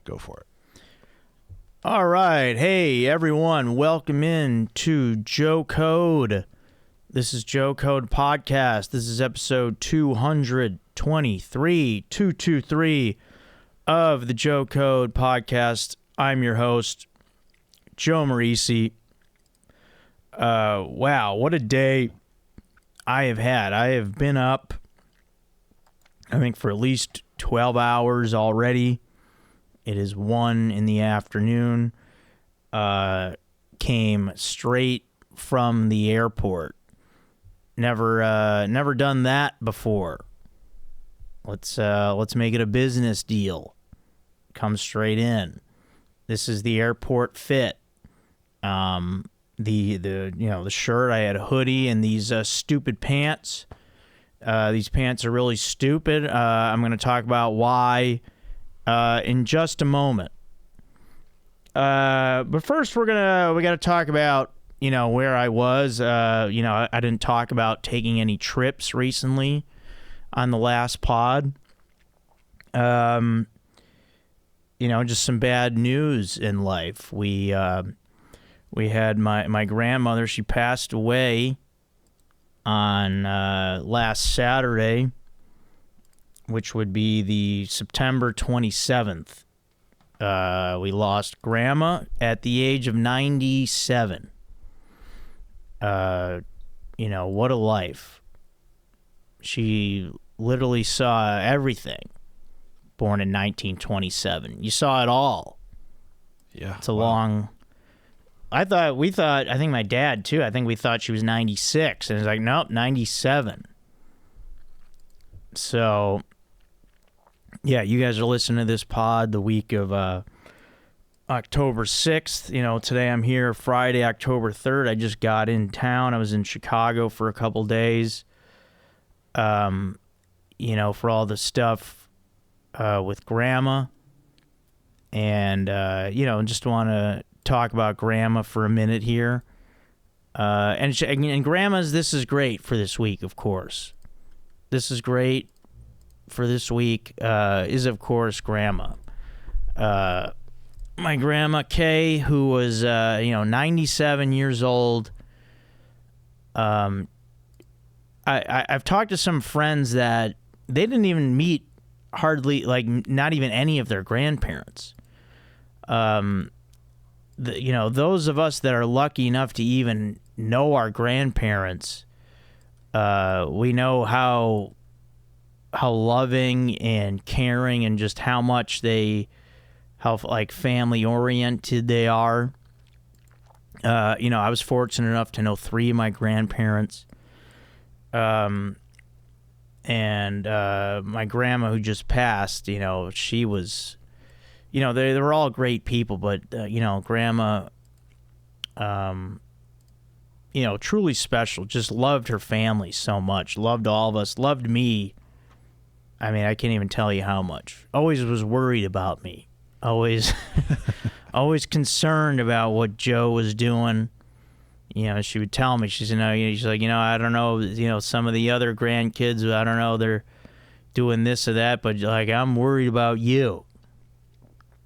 Go for it. All right. Hey, everyone. Welcome in to Joe Code. This is Joe Code Podcast. This is episode 223 of the Joe Code Podcast. I'm your host, Joe Marrese. Wow, what a day I have had. I have been up, I think, for at least 12 hours already. It is 1 in the afternoon. Came straight from the airport. Never done that before. Let's make it a business deal. Come straight in. This is the airport fit. The shirt, I had a hoodie and these stupid pants. These pants are really stupid. I'm going to talk about why in just a moment. But first we got to talk about, where I was. I didn't talk about taking any trips recently on the last pod. Just some bad news in life. We had my grandmother. She passed away on last Saturday, which would be the September 27th. We lost Grandma at the age of 97. What a life. She literally saw everything. Born in 1927. You saw it all. Yeah. It's a long... I think my dad, too, I think we thought she was 96. And it's like, nope, 97. So... yeah, you guys are listening to this pod the week of October 6th. Today I'm here, Friday, October 3rd. I just got in town. I was in Chicago for a couple days, for all the stuff with Grandma. And, just want to talk about Grandma for a minute here. And Grandma's, this is great for this week, of course. This is great. For this week is, of course, Grandma. My grandma, Kay, who was, 97 years old. I've talked to some friends that they didn't even meet hardly, not even any of their grandparents. Those of us that are lucky enough to even know our grandparents, we know how loving and caring and just how much how family oriented they are. I was fortunate enough to know 3 of my grandparents. And my grandma who just passed, she was, they were all great people, but, Grandma, truly special, just loved her family so much, loved all of us, loved me. I mean, I can't even tell you how much. Always was worried about me. Always concerned about what Joe was doing. She would tell me, she's like, I don't know, some of the other grandkids, I don't know, they're doing this or that, but I'm worried about you.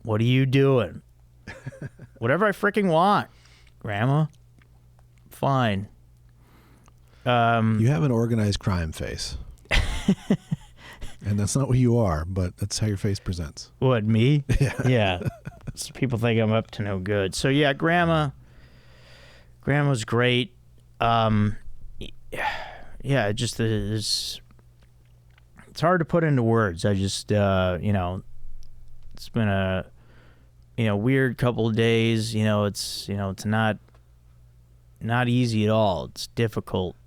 What are you doing? Whatever I freaking want, Grandma. Fine. You have an organized crime face. And that's not what you are, but that's how your face presents. What, me? Yeah. So people think I'm up to no good. So yeah, Grandma's great. Yeah, it's hard to put into words. I just, it's been a, weird couple of days. It's not easy at all. It's difficult,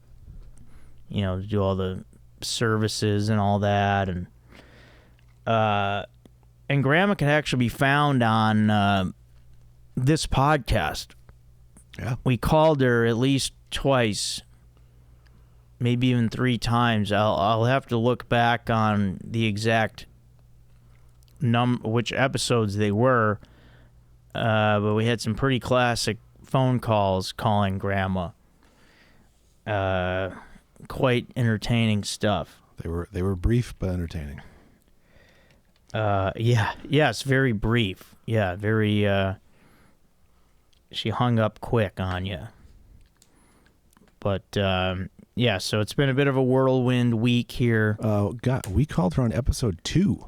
to do all the services and all that, and Grandma can actually be found on this podcast. Yeah, we called her at least twice, maybe even 3 times. I'll have to look back on the exact which episodes they were, but we had some pretty classic phone calls calling Grandma. Quite entertaining stuff. They were brief but entertaining. Yes, very brief. Yeah, very. She hung up quick on you. But yeah, so it's been a bit of a whirlwind week here. God, we called her on episode 2.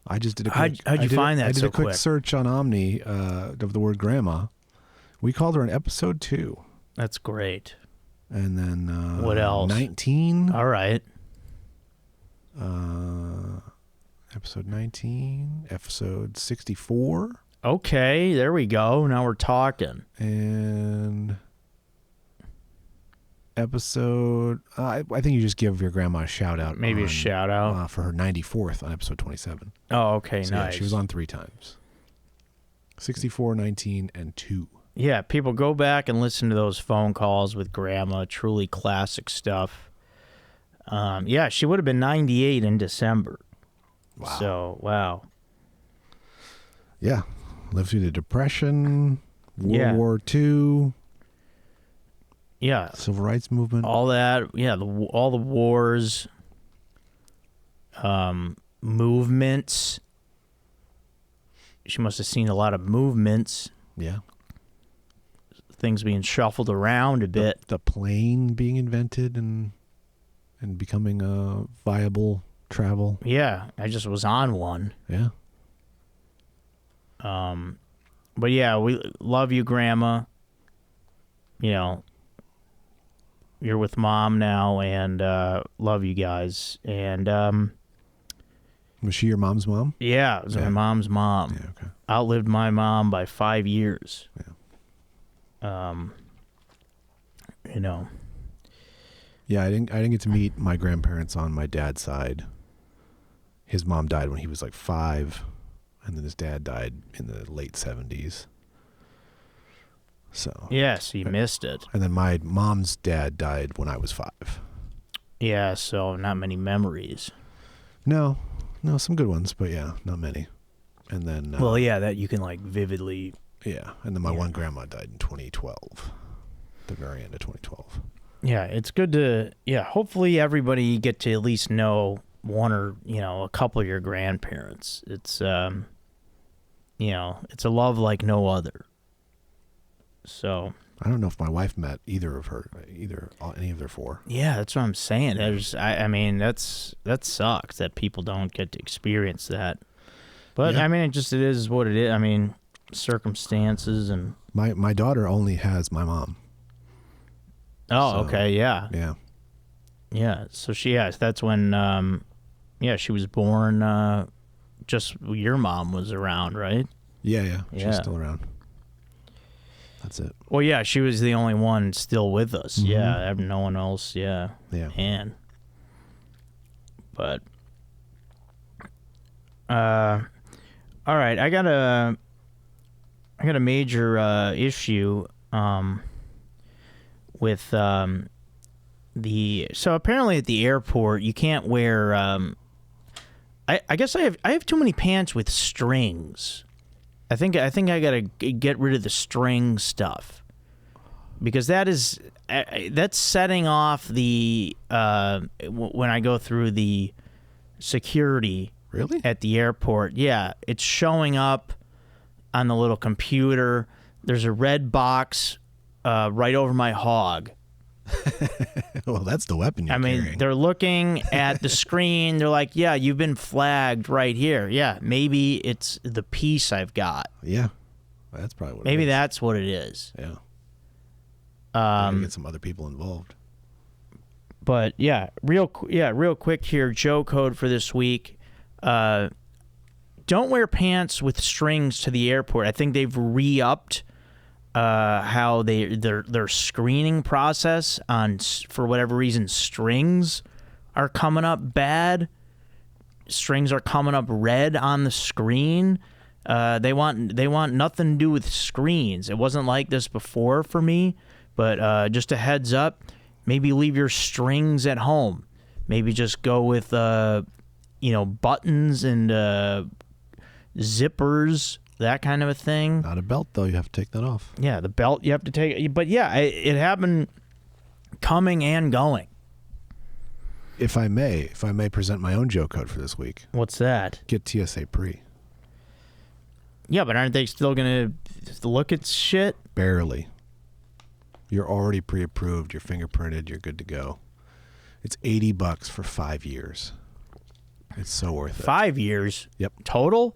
I just did a quick, how'd you find that I did so a quick quick? search on Omni of the word grandma. We called her on episode 2. That's great. And then what else? 19. All right. Episode 19, episode 64. Okay, there we go. Now we're talking. And episode, I think you just give your grandma a shout out. Maybe a shout out for her 94th on episode 27. Oh, okay, so, nice. Yeah, she was on 3 times. 64, 19, and 2. Yeah, people go back and listen to those phone calls with grandma. Truly classic stuff. Yeah, she would have been 98 in December. Wow. So, wow. Yeah. Lived through the Depression, Yeah. World War II. Yeah. Civil rights movement. All that. Yeah, all the wars. Movements. She must have seen a lot of movements. Yeah. Things being shuffled around a bit. The plane being invented and becoming a viable travel. Yeah, I just was on one. Yeah. But yeah, we love you, Grandma. You know, you're with Mom now, and love you guys. And was she your mom's mom? yeah, it was my mom's mom. Yeah, okay. Outlived my mom by 5 years. Yeah. You know. Yeah, I didn't get to meet my grandparents on my dad's side. His mom died when he was like 5, and then his dad died in the late 70s. So Yes, you missed it. And then my mom's dad died when I was 5. Yeah, so not many memories. No, some good ones, but yeah, not many. And then Well, yeah, that you can like vividly. yeah, and then my one grandma died in 2012. The very end of 2012. Yeah, it's good to, hopefully everybody get to at least know one or, a couple of your grandparents. It's, it's a love like no other. So. I don't know if my wife met any of their 4. Yeah, that's what I'm saying. I mean, that sucks that people don't get to experience that. But, yeah. I mean, it is what it is. I mean, circumstances and. My daughter only has my mom. Oh, So, okay, yeah. Yeah. Yeah, so that's when, she was born, just your mom was around, right? Yeah. She's Yeah. still around. That's it. Well, yeah, she was the only one still with us. Mm-hmm. Yeah, no one else, yeah. Yeah. Man. But, all right, I got a major, issue, with, so apparently at the airport you can't wear I guess I have too many pants with strings. I think I gotta get rid of the string stuff, because that's setting off the when I go through the security. Really? At the airport. Yeah, it's showing up on the little computer. There's a red box right over my hog. Well, that's the weapon you're carrying. They're looking at the screen. They're like, yeah, you've been flagged right here. Yeah, maybe it's the piece I've got. Yeah, that's probably what Maybe it is. that's what it is. Yeah. Gotta get some other people involved. But yeah, real quick here, Joe code for this week. Don't wear pants with strings to the airport. I think they've re-upped how their screening process on, for whatever reason, strings are coming up bad. Strings are coming up red on the screen. They want nothing to do with screens. It wasn't like this before for me, but just a heads up, maybe leave your strings at home. Maybe just go with buttons and zippers, that kind of a thing. Not a belt, though. You have to take that off. Yeah, the belt you have to take. But yeah, it happened coming and going. If I may present my own joke code for this week. What's that? Get TSA pre. Yeah, but aren't they still going to look at shit? Barely. You're already pre-approved. You're fingerprinted. You're good to go. It's $80 for 5 years. It's so worth it. 5 years? Yep. Total?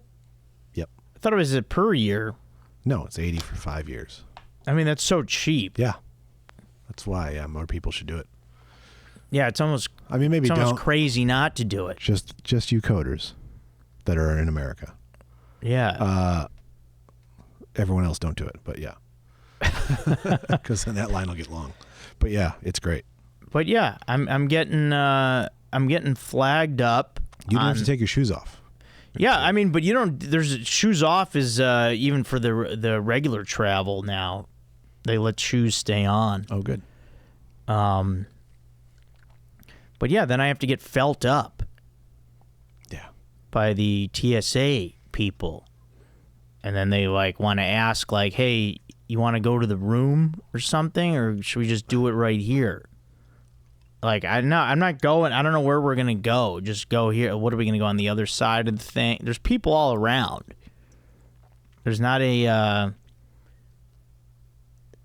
Yep. I thought it was per year. No, it's 80 for 5 years. I mean, that's so cheap. Yeah. That's why more people should do it. Yeah, it's almost. I mean, maybe it's almost don't. crazy not to do it. Just you coders that are in America. Yeah. Everyone else don't do it, but yeah. Because then that line will get long. But yeah, it's great. But yeah, I'm getting flagged up. You don't have to take your shoes off. Yeah, I mean, but you don't. There's shoes off is even for the regular travel now. They let shoes stay on. Oh, good. But yeah, then I have to get felt up. Yeah. By the TSA people, and then they like want to ask like, "Hey, you want to go to the room or something, or should we just do it right here?" Like, I'm not going. I don't know where we're gonna go. Just go here. What are we gonna go on the other side of the thing? There's people all around. There's not a.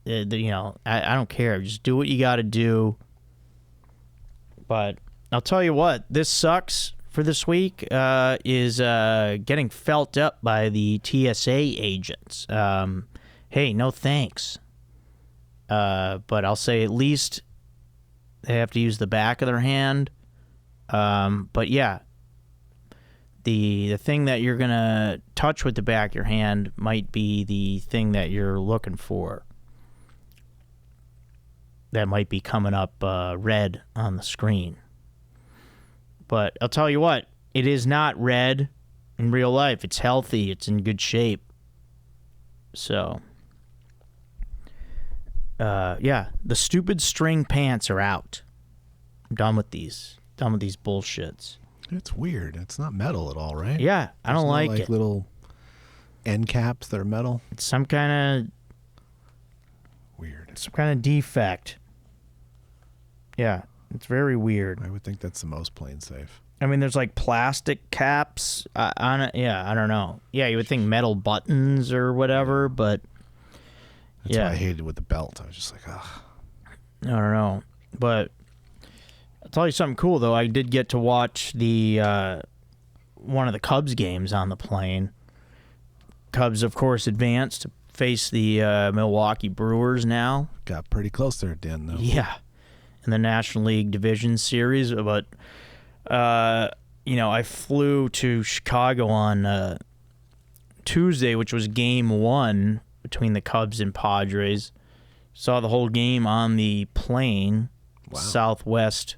I don't care. Just do what you got to do. But I'll tell you what, this sucks for this week. Is getting felt up by the TSA agents. Hey, no thanks. But I'll say at least they have to use the back of their hand. But yeah, the thing that you're gonna touch with the back of your hand might be the thing that you're looking for. That might be coming up red on the screen. But I'll tell you what, it is not red in real life. It's healthy. It's in good shape. So, yeah, the stupid string pants are out. I'm done with these. Done with these bullshits. It's weird. It's not metal at all, right? Yeah, I don't like it. Little end caps that are metal. It's some kind of weird. Some kind of defect. Yeah, it's very weird. I would think that's the most plain safe. I mean, there's like plastic caps on it. Yeah, I don't know. Yeah, you would think metal buttons or whatever, but that's why I hated it with the belt. I was just like, ugh. I don't know. But I'll tell you something cool, though. I did get to watch the one of the Cubs games on the plane. Cubs, of course, advanced to face the Milwaukee Brewers now. Got pretty close there, Dan, though. Yeah. In the National League Division Series, but I flew to Chicago on Tuesday, which was game 1 between the Cubs and Padres. Saw the whole game on the plane. Wow. Southwest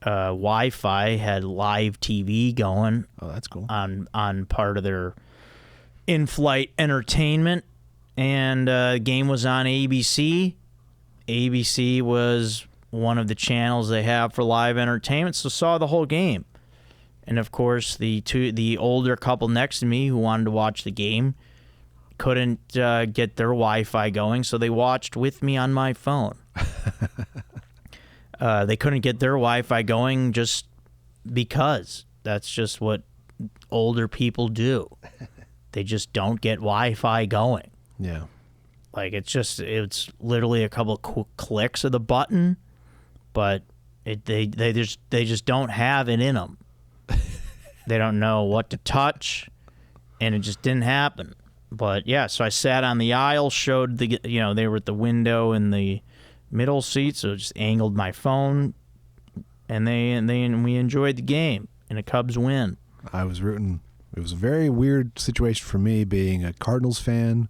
Wi-Fi had live TV going. Oh, that's cool. On part of their in-flight entertainment, and the game was on ABC. ABC was one of the channels they have for live entertainment, so saw the whole game. And of course, the older couple next to me who wanted to watch the game couldn't get their Wi-Fi going, so they watched with me on my phone. They couldn't get their Wi-Fi going just because. That's just what older people do. They just don't get Wi-Fi going. Yeah. Like, it's literally a couple clicks of the button, but they just don't have it in them. They don't know what to touch, and it just didn't happen. But yeah, so I sat on the aisle, showed they were at the window in the middle seat, so just angled my phone, and we enjoyed the game, and the Cubs win. I was rooting. It was a very weird situation for me, being a Cardinals fan,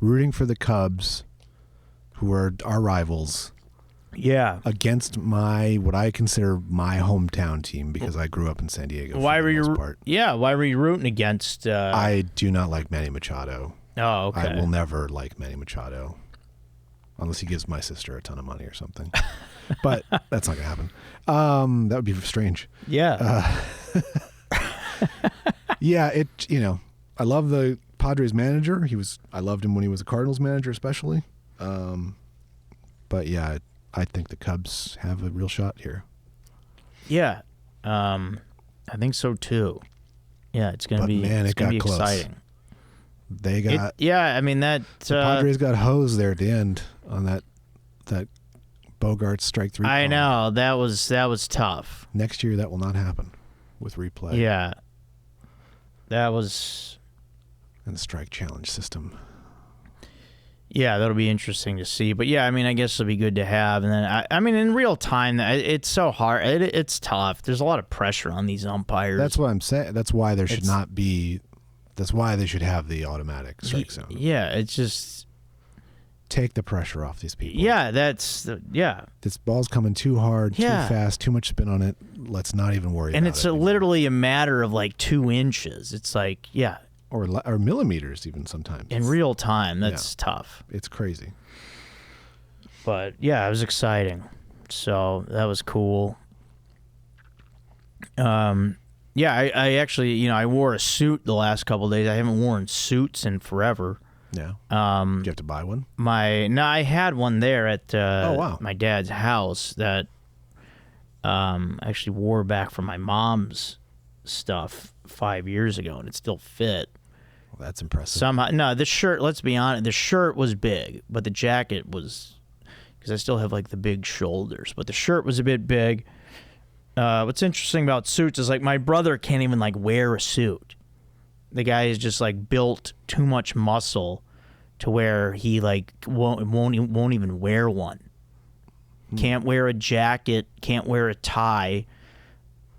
rooting for the Cubs, who are our rivals. Yeah. Against what I consider my hometown team, because I grew up in San Diego. Why were you rooting against? I do not like Manny Machado. Oh, okay. I will never like Manny Machado, unless he gives my sister a ton of money or something. But that's not gonna happen. That would be strange. Yeah. Yeah. I love the Padres manager. I loved him when he was a Cardinals manager, especially. But yeah, I think the Cubs have a real shot here. Yeah. I think so too. Yeah, it's gonna But be man, it's it gonna got be close. exciting. They got I mean that the Padres got hosed there at the end on that Bogart strike 3 I call. know that was tough. Next year that will not happen with replay. Yeah. That was And the strike challenge system. Yeah, that'll be interesting to see. But yeah, I mean, I guess it'll be good to have. And then, I mean, in real time, it's so hard. It's tough. There's a lot of pressure on these umpires. That's what I'm saying. That's why there should not be. That's why they should have the automatic strike zone. Yeah, it's just take the pressure off these people. Yeah, yeah. This ball's coming too hard, Yeah. too fast, too much spin on it. Let's not even worry And about it's it. literally a matter of like 2 inches. It's like, yeah, Or millimeters even sometimes. in real time. That's tough. It's crazy. But yeah, it was exciting. So that was cool. Yeah, I actually, I wore a suit the last couple of days. I haven't worn suits in forever. Yeah. Did you have to buy one? I had one there at wow. my dad's house that I actually wore back from my mom's stuff 5 years ago, and it still fit. Well, that's impressive. Somehow, no, the shirt, let's be honest, the shirt was big, but the jacket was, because I still have like the big shoulders, but the shirt was a bit big. What's interesting about suits is like my brother can't even like wear a suit. The guy is just like built too much muscle to where he like won't even wear one. Can't wear a jacket, can't wear a tie.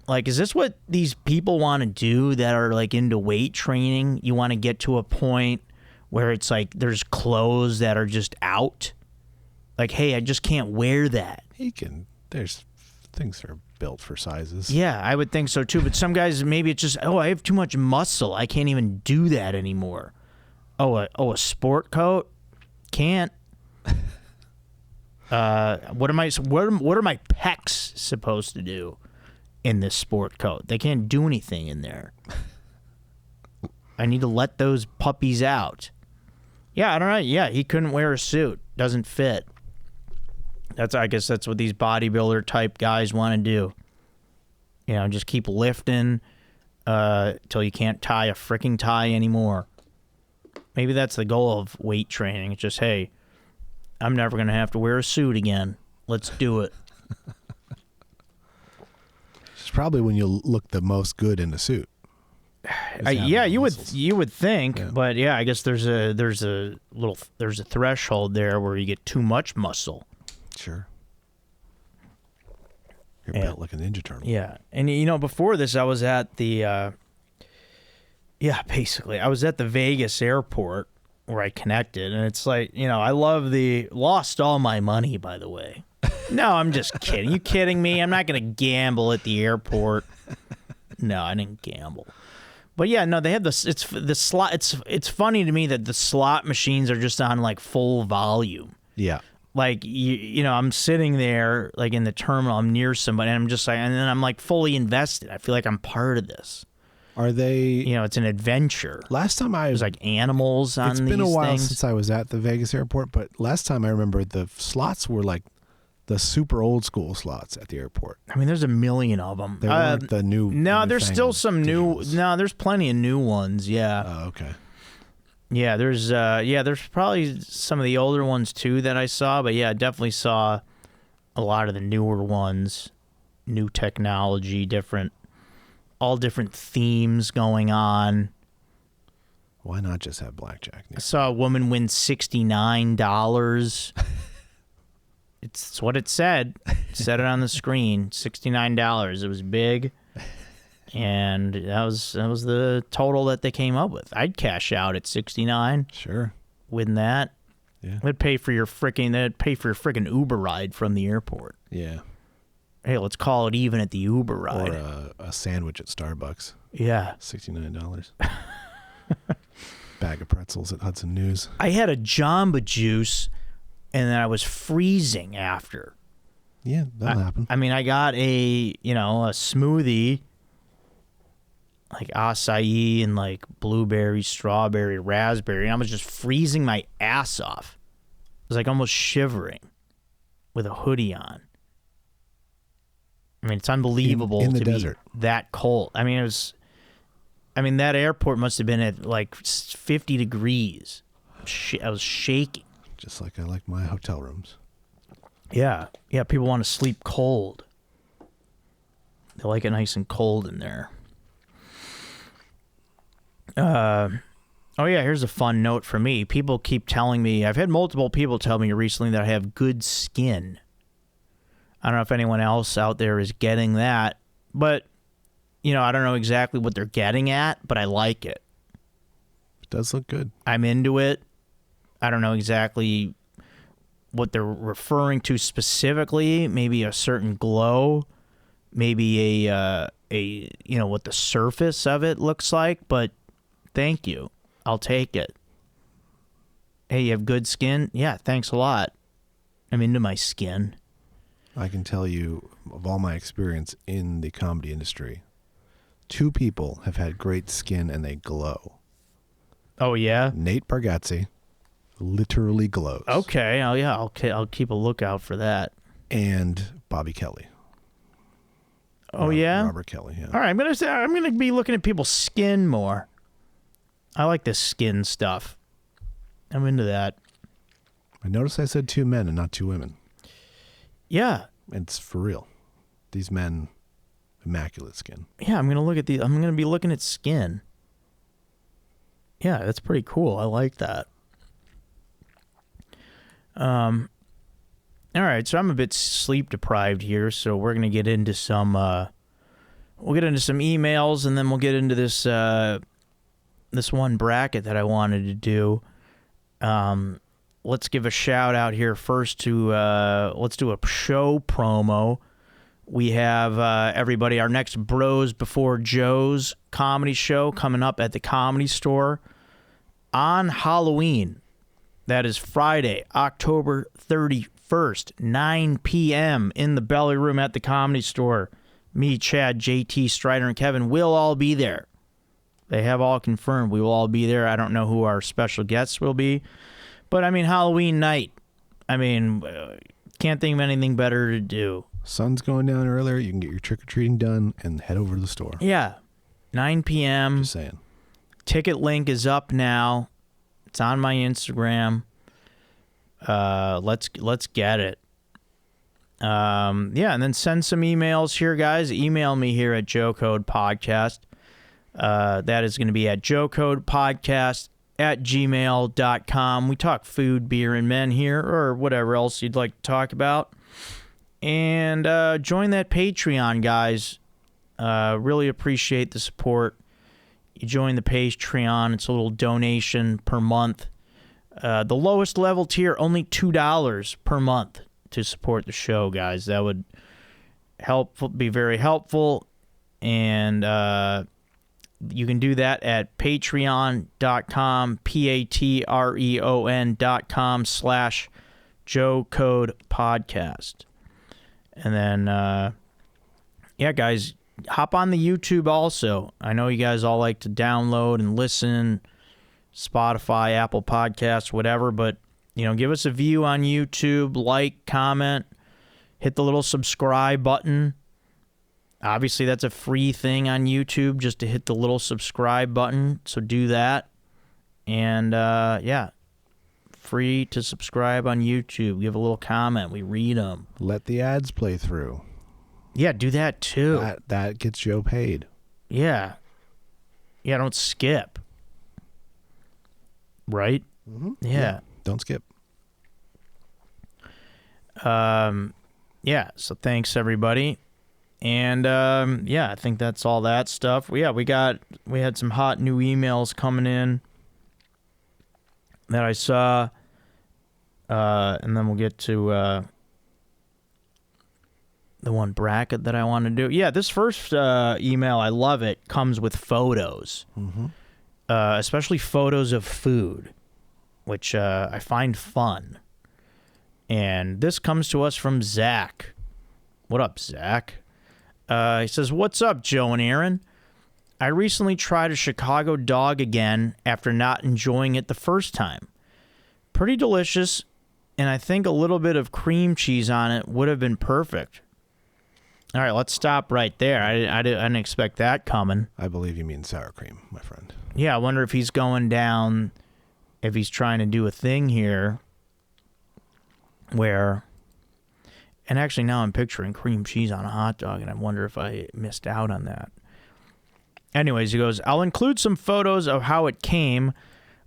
Like, is this what these people want to do that are like into weight training? You want to get to a point where it's like there's clothes that are just out? Like, hey, I just can't wear that. There's things that are built for sizes. Yeah, I would think so too. But some guys, maybe it's just, I have too much muscle. I can't even do that anymore. A sport coat? Can't. What are my pecs supposed to do in this sport coat? They can't do anything in there. I need to let those puppies out. Yeah, I don't know. Yeah, he couldn't wear a suit. Doesn't fit. I guess that's what these bodybuilder type guys want to do. Just keep lifting till you can't tie a freaking tie anymore. Maybe that's the goal of weight training. It's just, hey, I'm never going to have to wear a suit again. Let's do it. It's probably when you look the most good in a suit. You would think, yeah. But yeah, I guess there's a threshold there where you get too much muscle. Sure. You're built like a Ninja Turtle. Yeah. And, before this, I was at the, basically, I was at the Vegas airport where I connected. And it's like, I lost all my money, by the way. No, I'm just kidding. You kidding me? I'm not going to gamble at the airport. No, I didn't gamble. But yeah, no, they have the slot. It's funny to me that the slot machines are just on like full volume. Yeah. Like, I'm sitting there, like, in the terminal, I'm near somebody, and I'm just like, and then I'm, like, fully invested. I feel like I'm part of this. Are they... it's an adventure. Last time There's, like, animals on these things. It's been a while since I was at the Vegas airport, but last time I remember the slots were, like, the super old school slots at the airport. I mean, there's a million of them. They weren't the new... No, there's still some digitals. No, there's plenty of new ones, yeah. Oh, okay. Yeah, there's probably some of the older ones too that I saw, but yeah, I definitely saw a lot of the newer ones, new technology, all different themes going on. Why not just have blackjack? I saw a woman win $69. It's what it said. It said it on the screen, $69. It was big. And that was the total that they came up with. I'd cash out at 69. Sure. Win that. Yeah. That'd pay for your freaking Uber ride from the airport. Yeah. Hey, let's call it even at the Uber ride. Or a sandwich at Starbucks. Yeah. $69. Bag of pretzels at Hudson News. I had a Jamba Juice, and then I was freezing after. Yeah, that'll happen. I mean, I got a smoothie, like acai and like blueberry, strawberry, raspberry, and I was just freezing my ass off. I was like almost shivering with a hoodie on. I mean, it's unbelievable in the to desert. be that cold. I mean, that airport must have been at like 50 degrees. I was shaking. Just like I like my hotel rooms. Yeah. Yeah, people want to sleep cold. They like it nice and cold in there. Oh, yeah, here's a fun note for me. People keep telling me, I've had multiple people tell me recently that I have good skin. I don't know if anyone else out there is getting that, but, I don't know exactly what they're getting at, but I like it. It does look good. I'm into it. I don't know exactly what they're referring to specifically. Maybe a certain glow, maybe what the surface of it looks like, but thank you. I'll take it. Hey, you have good skin? Yeah, thanks a lot. I'm into my skin. I can tell you, of all my experience in the comedy industry, 2 people have had great skin and they glow. Oh, yeah? Nate Bargatze literally glows. Okay. Oh, yeah. I'll keep a lookout for that. And Bobby Kelly. Oh, yeah? Robert Kelly, yeah. All right. I'm gonna be looking at people's skin more. I like this skin stuff. I'm into that. I noticed I said 2 men and not 2 women. Yeah. It's for real. These men, immaculate skin. Yeah, I'm gonna be looking at skin. Yeah, that's pretty cool. I like that. All right, so I'm a bit sleep deprived here, so we're gonna get into some emails, and then we'll get into this this one bracket that I wanted to do. Let's give a shout out here first to let's do a show promo. We have everybody, our next Bros Before Joe's comedy show coming up at the Comedy Store on Halloween. That is Friday, October 31st, 9 p.m. in the Belly Room at the Comedy Store. Me, Chad, JT, Strider, and Kevin will all be there. They have all confirmed we will all be there. I don't know who our special guests will be. But, I mean, Halloween night. I mean, can't think of anything better to do. Sun's going down earlier. You can get your trick-or-treating done and head over to the store. Yeah. 9 p.m. Just saying. Ticket link is up now. It's on my Instagram. Let's get it. Yeah, and then send some emails here, guys. Email me here at Joe Code Podcast. That is going to be at joecodepodcast@gmail.com. We talk food, beer, and men here, or whatever else you'd like to talk about. And join that Patreon, guys. Really appreciate the support. You join the Patreon. It's a little donation per month. The lowest level tier, only $2 per month to support the show, guys. That would be very helpful. And you can do that at patreon.com, patreon.com/Joe Code Podcast. And then, yeah, guys, hop on the YouTube also. I know you guys all like to download and listen, Spotify, Apple Podcasts, whatever, but, give us a view on YouTube, like, comment, hit the little subscribe button. Obviously, that's a free thing on YouTube, just to hit the little subscribe button, so do that. And, yeah, free to subscribe on YouTube. Give a little comment. We read them. Let the ads play through. Yeah, do that too. That gets Joe paid. Yeah. Yeah, don't skip. Right? Mm-hmm. Yeah. Don't skip. Yeah, so thanks everybody. And yeah, I think that's all that stuff. Yeah, we had some hot new emails coming in that I saw. And then we'll get to the one bracket that I want to do. Yeah, this first email, I love it, comes with photos. Mm-hmm. Especially photos of food, which I find fun. And this comes to us from Zach. What up, Zach? He says, "What's up, Joe and Aaron? I recently tried a Chicago dog again after not enjoying it the first time. Pretty delicious, and I think a little bit of cream cheese on it would have been perfect. All right, let's stop right there. I didn't expect that coming. I believe you mean sour cream, my friend. Yeah, I wonder if he's going down, if he's trying to do a thing here where, and actually now I'm picturing cream cheese on a hot dog, and I wonder if I missed out on that. Anyways, he goes, I'll include some photos of how it came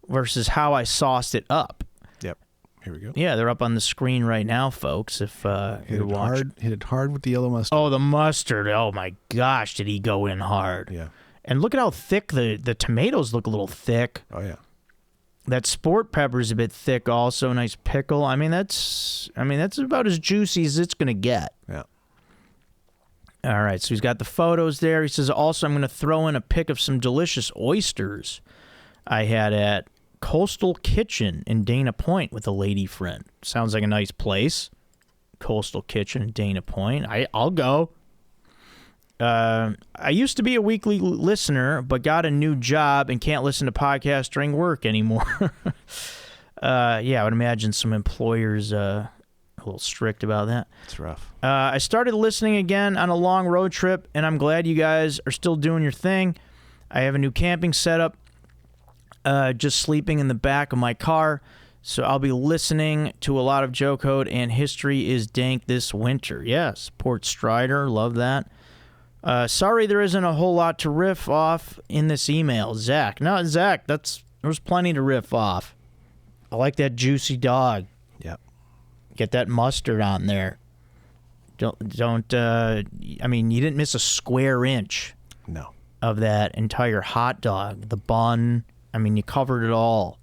versus how I sauced it up. Yep. Here we go. Yeah, they're up on the screen right now, folks, if you're watching. Hit it hard with the yellow mustard. Oh, the mustard. Oh, my gosh, did he go in hard. Yeah. And look at how thick the tomatoes look a little thick. Oh, yeah. That sport pepper's a bit thick also. Nice pickle. I mean, that's about as juicy as it's going to get. Yeah. All right, so he's got the photos there. He says, also, I'm going to throw in a pic of some delicious oysters I had at Coastal Kitchen in Dana Point with a lady friend. Sounds like a nice place. Coastal Kitchen in Dana Point. I'll go. I used to be a weekly listener, but got a new job and can't listen to podcasts during work anymore. Yeah, I would imagine some employers a little strict about that. It's rough. I started listening again on a long road trip, and I'm glad you guys are still doing your thing. I have a new camping setup, just sleeping in the back of my car, so I'll be listening to a lot of Joe Code and History is Dank this winter. Yes, Port Strider, love that. Sorry there isn't a whole lot to riff off in this email, Zach. No, Zach, there's plenty to riff off. I like that juicy dog. Yep. Get that mustard on there. Don't. I mean, you didn't miss a square inch. No. Of that entire hot dog, the bun. I mean, you covered it all.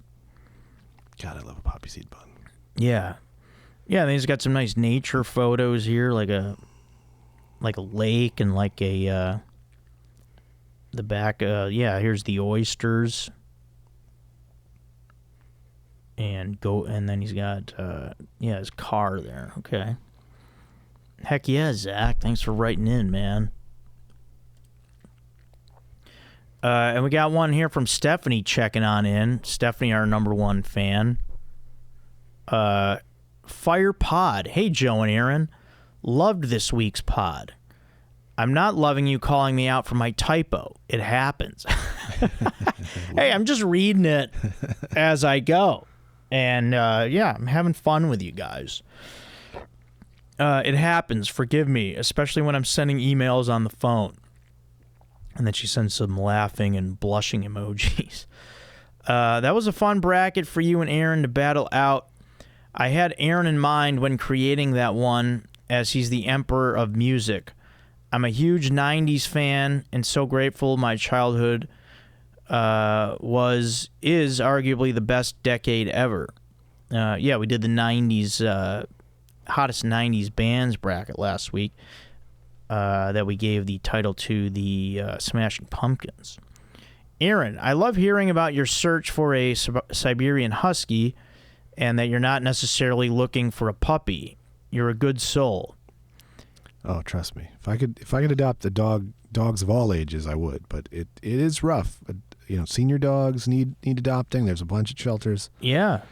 God, I love a poppy seed bun. Yeah, yeah. And he's got some nice nature photos here, like a lake and like a the back. Yeah, here's the oysters. And then he's got his car there. Okay. Heck yeah, Zach. Thanks for writing in, man. And we got one here from Stephanie checking on in. Stephanie, our #1 fan. Fire Pod. Hey, Joe and Aaron. Loved this week's pod. I'm not loving you calling me out for my typo. It happens. Hey, I'm just reading it as I go. And, I'm having fun with you guys. It happens. Forgive me, especially when I'm sending emails on the phone. And then she sends some laughing and blushing emojis. That was a fun bracket for you and Aaron to battle out. I had Aaron in mind when creating that one, as he's the emperor of music. I'm a huge 90s fan and so grateful my childhood is arguably the best decade ever. We did the 90s, hottest 90s bands bracket last week that we gave the title to the Smashing Pumpkins. Aaron, I love hearing about your search for a Siberian Husky and that you're not necessarily looking for a puppy. You're a good soul. Oh, trust me. If I could adopt a dogs of all ages, I would. But it is rough. Senior dogs need adopting. There's a bunch of shelters. Yeah.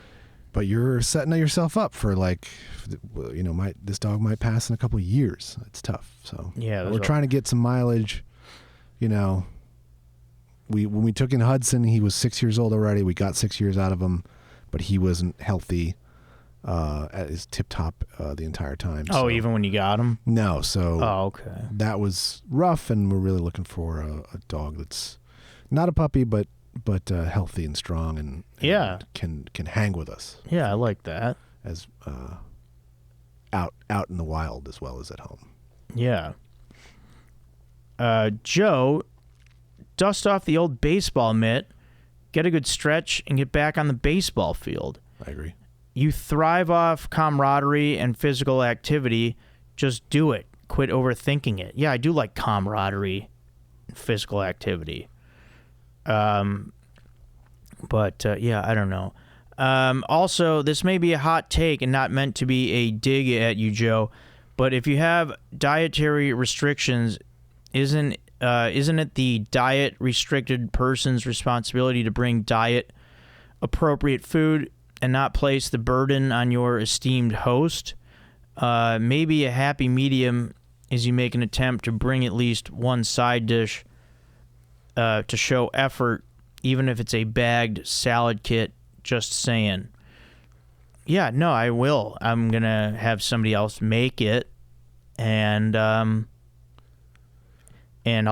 But you're setting yourself up for this dog might pass in a couple of years. It's tough. So yeah, we're trying to get some mileage. When we took in Hudson, he was 6 years old already. We got 6 years out of him, but he wasn't healthy at his tip top the entire time. Oh, even when you got him? No. So okay. That was rough, and we're really looking for a dog that's not a puppy, but healthy and strong and can hang with us. Yeah, I like that. As out in the wild as well as at home. Yeah. Joe, dust off the old baseball mitt, get a good stretch, and get back on the baseball field. I agree. You thrive off camaraderie and physical activity. Just do it. Quit overthinking it. Yeah, I do like camaraderie and physical activity. I don't know. Also, this may be a hot take and not meant to be a dig at you, Joe, but if you have dietary restrictions, isn't it the diet restricted person's responsibility to bring diet appropriate food and not place the burden on your esteemed host? Maybe a happy medium is you make an attempt to bring at least one side dish to show effort, even if it's a bagged salad kit. Just saying. Yeah, no, I will. I'm going to have somebody else make it, and I'll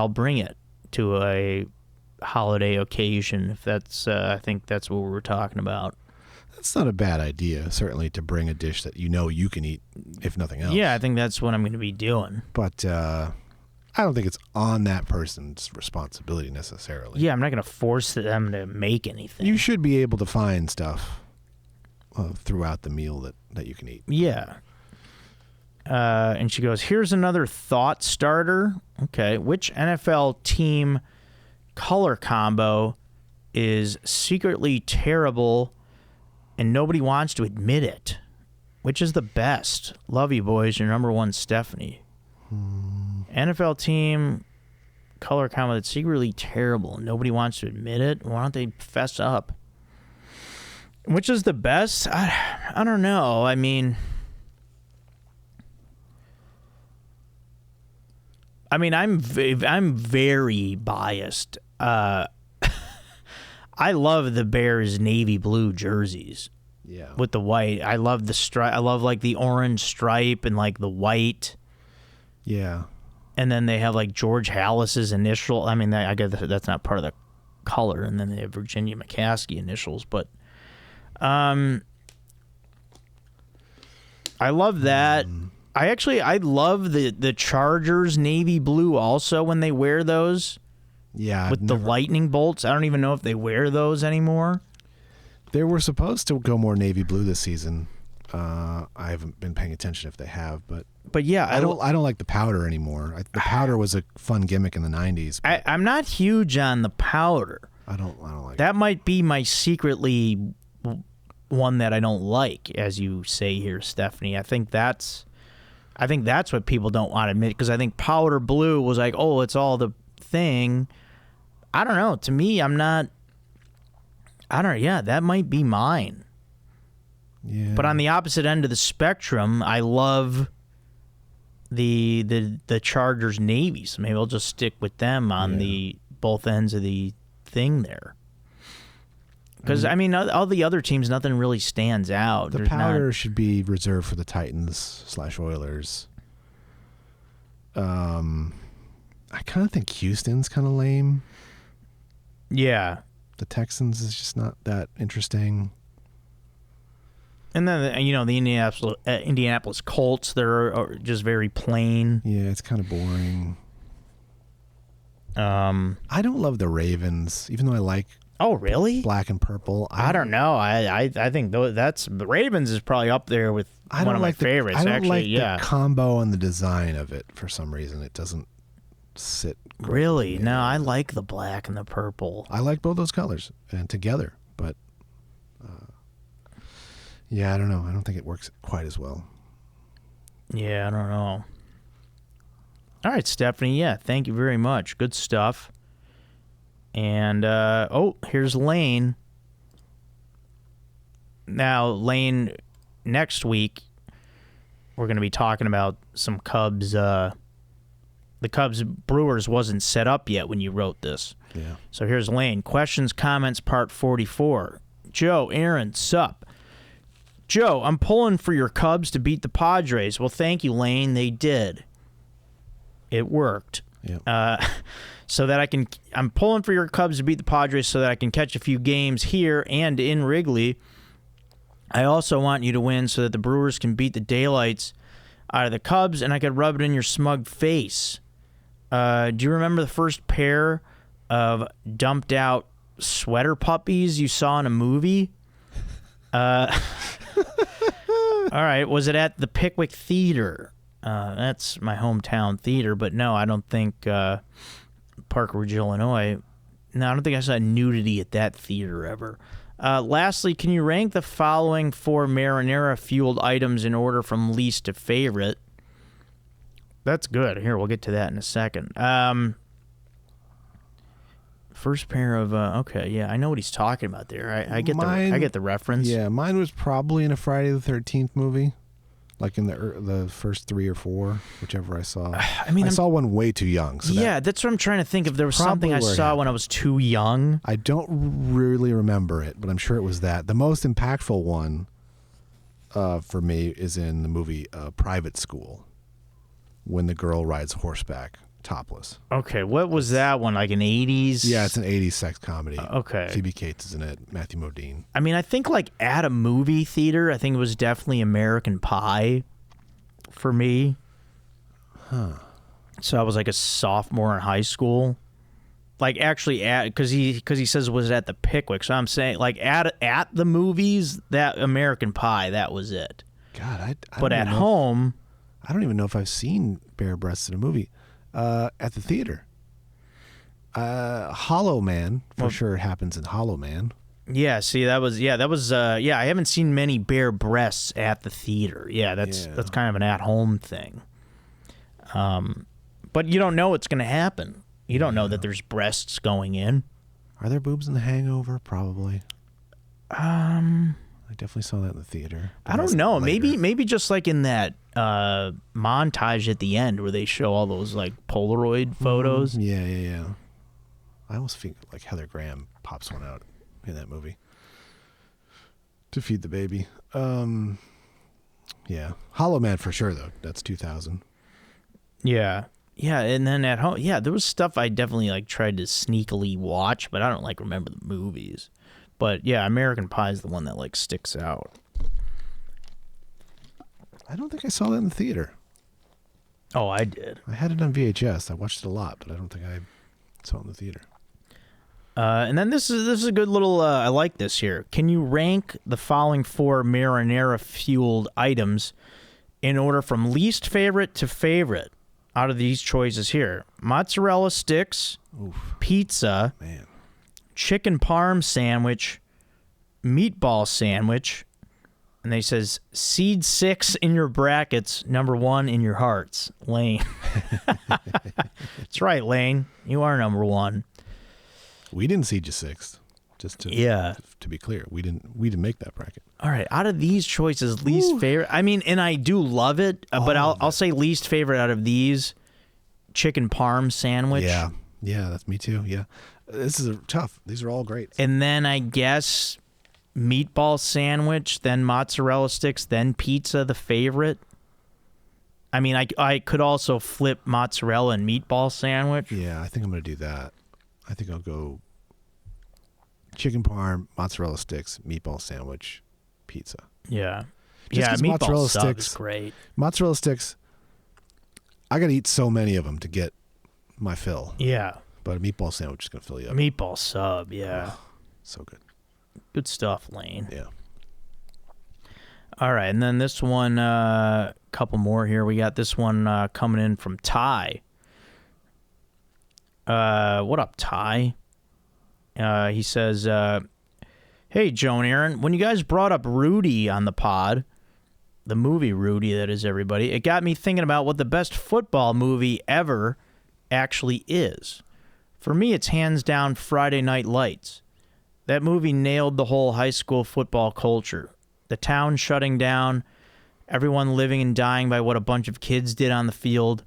bring it to a holiday occasion, if that's, I think that's what we're talking about. That's not a bad idea, certainly, to bring a dish that you know you can eat, if nothing else. Yeah, I think that's what I'm going to be doing. But I don't think it's on that person's responsibility necessarily. Yeah, I'm not going to force them to make anything. You should be able to find stuff throughout the meal that you can eat. Yeah. And she goes, here's another thought starter. Okay. Which NFL team color combo is secretly terrible and nobody wants to admit it? Which is the best? Love you, boys. Your number one, Stephanie. NFL team color combo that's secretly terrible and nobody wants to admit it? Why don't they fess up? Which is the best? I don't know. I mean, I'm very biased. I love the Bears navy blue jerseys. Yeah. With the white. I love the stripe. I love like the orange stripe and like the white. Yeah. And then they have like George Halas's initial. I mean, I guess that's not part of the color. And then they have Virginia McCaskey initials, but. I love that. I love the Chargers navy blue also when they wear those. Yeah. With the lightning bolts. I don't even know if they wear those anymore. They were supposed to go more navy blue this season. I haven't been paying attention if they have, but yeah, I don't like the powder anymore. The powder was a fun gimmick in the 90s. I'm not huge on the powder. I don't like that. Might be my secretly one that I don't like, as you say here, Stephanie. I think that's what people don't want to admit, because I think powder blue was like, oh, it's all the thing. I don't know. To me, yeah, that might be mine. Yeah. But on the opposite end of the spectrum, I love the Chargers navy, so maybe I'll just stick with them on the both ends of the thing there. Because, I mean, all the other teams, nothing really stands out. The powder should be reserved for the Titans/Oilers. I kind of think Houston's kind of lame. Yeah. The Texans is just not that interesting. And then, the Indianapolis Colts, they're just very plain. Yeah, it's kind of boring. I don't love the Ravens, even though I like... Oh, really? Black and purple. I don't know. I think the Ravens is probably up there with one of my favorites. I don't actually, like yeah. the combo and the design of it for some reason. It doesn't sit. Really? No, I like the black and the purple. I like both those colors and together, but yeah, I don't know. I don't think it works quite as well. Yeah, I don't know. All right, Stephanie. Yeah, thank you very much. Good stuff. And, here's Lane. Now, Lane, next week, we're going to be talking about some Cubs. The Cubs Brewers wasn't set up yet when you wrote this. Yeah. So here's Lane. Questions, comments, part 44. Joe, Aaron, sup? Joe, I'm pulling for your Cubs to beat the Padres. Well, thank you, Lane. They did. It worked. Yeah. So that I'm pulling for your Cubs to beat the Padres so that I can catch a few games here and in Wrigley. I also want you to win so that the Brewers can beat the daylights out of the Cubs and I could rub it in your smug face. Do you remember the first pair of dumped out sweater puppies you saw in a movie? All right. Was it at the Pickwick Theater? That's my hometown theater, but no, I don't think... Park Ridge, Illinois. No, I don't think I saw nudity at that theater ever. Lastly, can you rank the following 4 marinara-fueled items in order from least to favorite? That's good. Here, we'll get to that in a second. First pair of... okay, yeah, I know what he's talking about there. I get the reference. Yeah, mine was probably in a Friday the 13th movie. Like in the first 3 or 4, whichever I saw. I mean, I saw one way too young. So yeah, that's what I'm trying to think. If there was something I saw when I was too young. I don't really remember it, but I'm sure it was that. The most impactful one for me is in the movie Private School, when the girl rides horseback topless. Okay, what was that one? Like an 80s? Yeah, it's an 80s sex comedy. Okay. Phoebe Cates is in it, Matthew Modine. I mean, I think like at a movie theater, I think it was definitely American Pie for me. Huh. So I was like a sophomore in high school. Like actually because he says it was at the Pickwick. So I'm saying like at the movies, that American Pie, that was it. God, I but don't at even know home, I don't even know if I've seen bare breasts in a movie. At the theater. Hollow Man, for sure happens in Hollow Man. Yeah, see, that was I haven't seen many bare breasts at the theater. Yeah, that's kind of an at-home thing. But you don't know what's going to happen. You don't know that there's breasts going in. Are there boobs in The Hangover? Probably. I definitely saw that in the theater. I don't know. Maybe just like in that montage at the end where they show all those like Polaroid photos. Yeah. I almost think like Heather Graham pops one out in that movie to feed the baby. Yeah. Hollow Man for sure though. That's 2000. Yeah. Yeah, and then at home, there was stuff I definitely like tried to sneakily watch, but I don't like remember the movies. But yeah, American Pie is the one that like sticks out. I don't think I saw that in the theater. Oh, I did. I had it on VHS. I watched it a lot, but I don't think I saw it in the theater. And then this is a good little. I like this here. Can you rank the following 4 marinara fueled items in order from least favorite to favorite out of these choices here? Mozzarella sticks, pizza, chicken parm sandwich, meatball sandwich, and they says seed 6 in your brackets, number 1 in your hearts. Lane. That's right, Lane. You are number 1. We didn't seed you 6th. Just to be clear, we didn't make that bracket. All right, out of these choices, least favorite. I mean, and I do love it, but I'll say least favorite out of these, chicken parm sandwich. Yeah, that's me too. Yeah, this is tough. These are all great. And then I guess meatball sandwich, then mozzarella sticks, then pizza, the favorite. I mean, I could also flip mozzarella and meatball sandwich. Yeah, I think I'm going to do that. I think I'll go chicken parm, mozzarella sticks, meatball sandwich, pizza. Yeah. Just meatball mozzarella sub sticks is great. Mozzarella sticks, I got to eat so many of them to get my fill. Yeah. But a meatball sandwich is going to fill you up. Meatball sub, yeah. Oh, so good. Good stuff, Lane. Yeah. All right, and then this one, couple more here. We got this one coming in from Ty. What up, Ty? He says, hey, Joe and Aaron, when you guys brought up Rudy on the pod, the movie Rudy, that is, everybody, it got me thinking about what the best football movie ever actually is. For me, it's hands down Friday Night Lights. That movie nailed the whole high school football culture. The town shutting down, everyone living and dying by what a bunch of kids did on the field,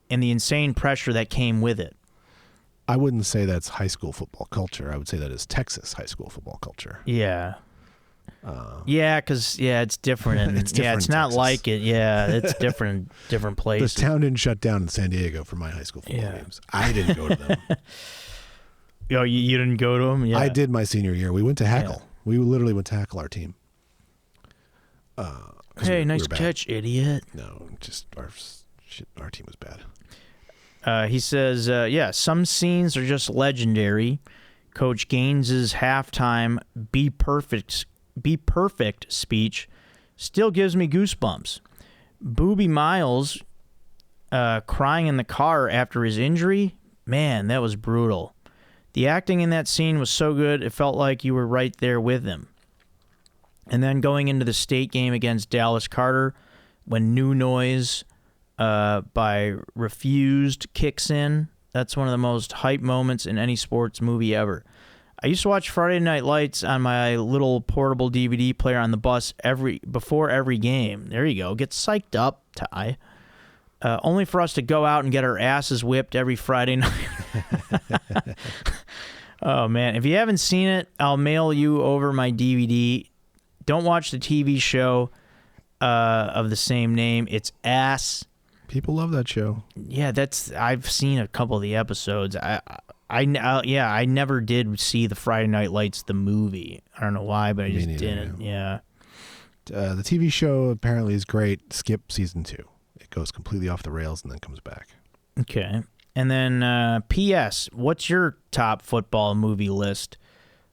and the insane pressure that came with it. I wouldn't say that's high school football culture. I would say that is Texas high school football culture. Yeah. Because it's different. And, it's different. It's not like it. Yeah, it's different places. The town didn't shut down in San Diego for my high school football games. I didn't go to them. Oh, you didn't go to them? Yeah. I did my senior year. We went to Hackle. Yeah. We literally went to Hackle, our team. Hey, nice catch, idiot. No, just our team was bad. He says, some scenes are just legendary. Coach Gaines's halftime be perfect speech still gives me goosebumps. Boobie Miles crying in the car after his injury, man, that was brutal. The acting in that scene was so good, it felt like you were right there with him. And then going into the state game against Dallas Carter, when New Noise by Refused kicks in, that's one of the most hype moments in any sports movie ever. I used to watch Friday Night Lights on my little portable DVD player on the bus before every game. There you go. Get psyched up, Ty. Only for us to go out and get our asses whipped every Friday night. Oh, man. If you haven't seen it, I'll mail you over my DVD. Don't watch the TV show of the same name. It's ass. People love that show. Yeah, I've seen a couple of the episodes. I never did see the Friday Night Lights, the movie. I don't know why, but I just didn't. Yeah. The TV show apparently is great. Skip season 2. It goes completely off the rails and then comes back. Okay. And then P.S. What's your top football movie list?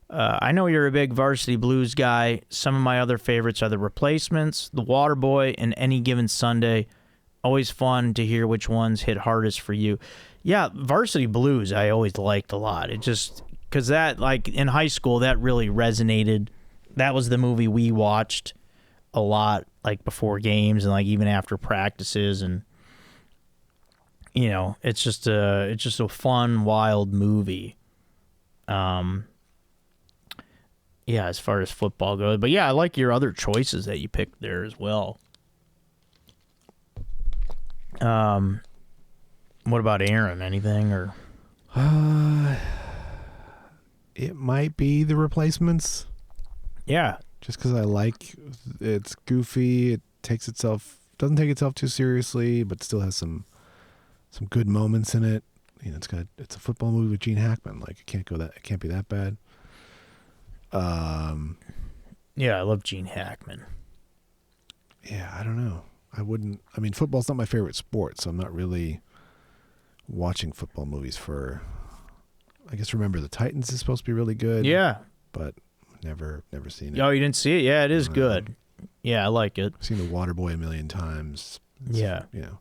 I know you're a big Varsity Blues guy. Some of my other favorites are The Replacements, The Waterboy, and Any Given Sunday. Always fun to hear which ones hit hardest for you. Yeah, Varsity Blues I always liked a lot. It just, because that, like, in high school, that really resonated. That was the movie we watched a lot, like, before games and, like, even after practices. And, you know, it's just a fun, wild movie. Yeah, as far as football goes. But, yeah, I like your other choices that you picked there as well. What about Aaron? Anything or? It might be The Replacements. Yeah, just because I like it's goofy. It doesn't take itself too seriously, but still has some good moments in it. You know, it's a football movie with Gene Hackman. Like it can't be that bad. Yeah, I love Gene Hackman. Yeah, I don't know. I mean, football's not my favorite sport, so I'm not really watching football movies for. I guess Remember the Titans is supposed to be really good. Yeah, but never seen it. Oh, you didn't see it? Yeah, it is good. Yeah, I like it. I've seen The Waterboy a million times. Yeah, you know.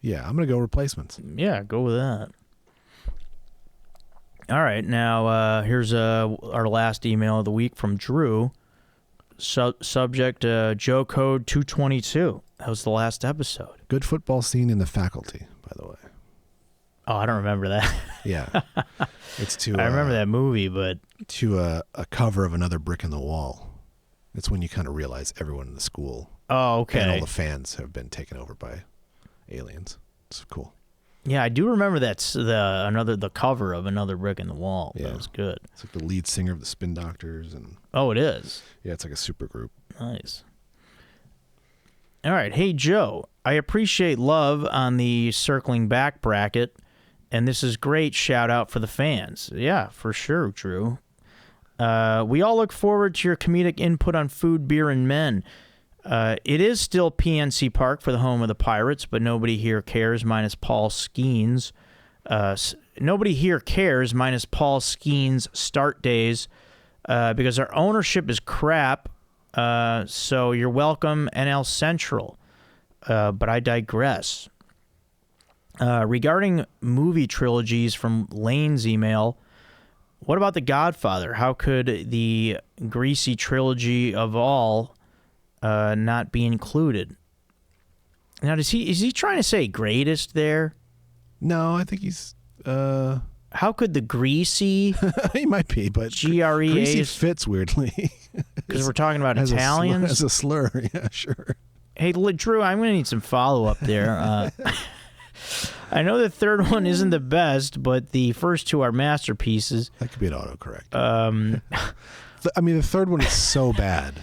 Yeah, I'm gonna go Replacements. Yeah, go with that. All right, now here's our last email of the week from Drew. Subject Joe Code 222. That was the last episode. Good football scene in The Faculty, by the way. Oh, I don't remember that. Yeah, it's to. I remember that movie, but to a cover of Another Brick in the Wall. It's when you kind of realize everyone in the school. Oh, okay. And all the fans have been taken over by aliens. It's cool. Yeah, I do remember that's the cover of Another Brick in the Wall. Yeah. That was good. It's like the lead singer of the Spin Doctors, and oh, it is. Yeah, it's like a super group. Nice. All right, hey Joe, I appreciate love on the circling back bracket, and this is great. Shout out for the fans. Yeah, for sure, Drew. We all look forward to your comedic input on food, beer, and men. It is still PNC Park for the home of the Pirates, but nobody here cares minus Paul Skeens. Nobody here cares minus Paul Skeens' start days because our ownership is crap. So you're welcome, NL Central. But I digress. Regarding movie trilogies from Lane's email, what about The Godfather? How could the greasy trilogy of all not be included? Now, is he trying to say greatest there? No, I think he's. How could the greasy? He might be, but GREA greasy fits weirdly because we're talking about Italians. As a slur, yeah, sure. Hey, Drew, I'm gonna need some follow up there. I know the third one isn't the best, but the first two are masterpieces. That could be an autocorrect. I mean, the third one is so bad.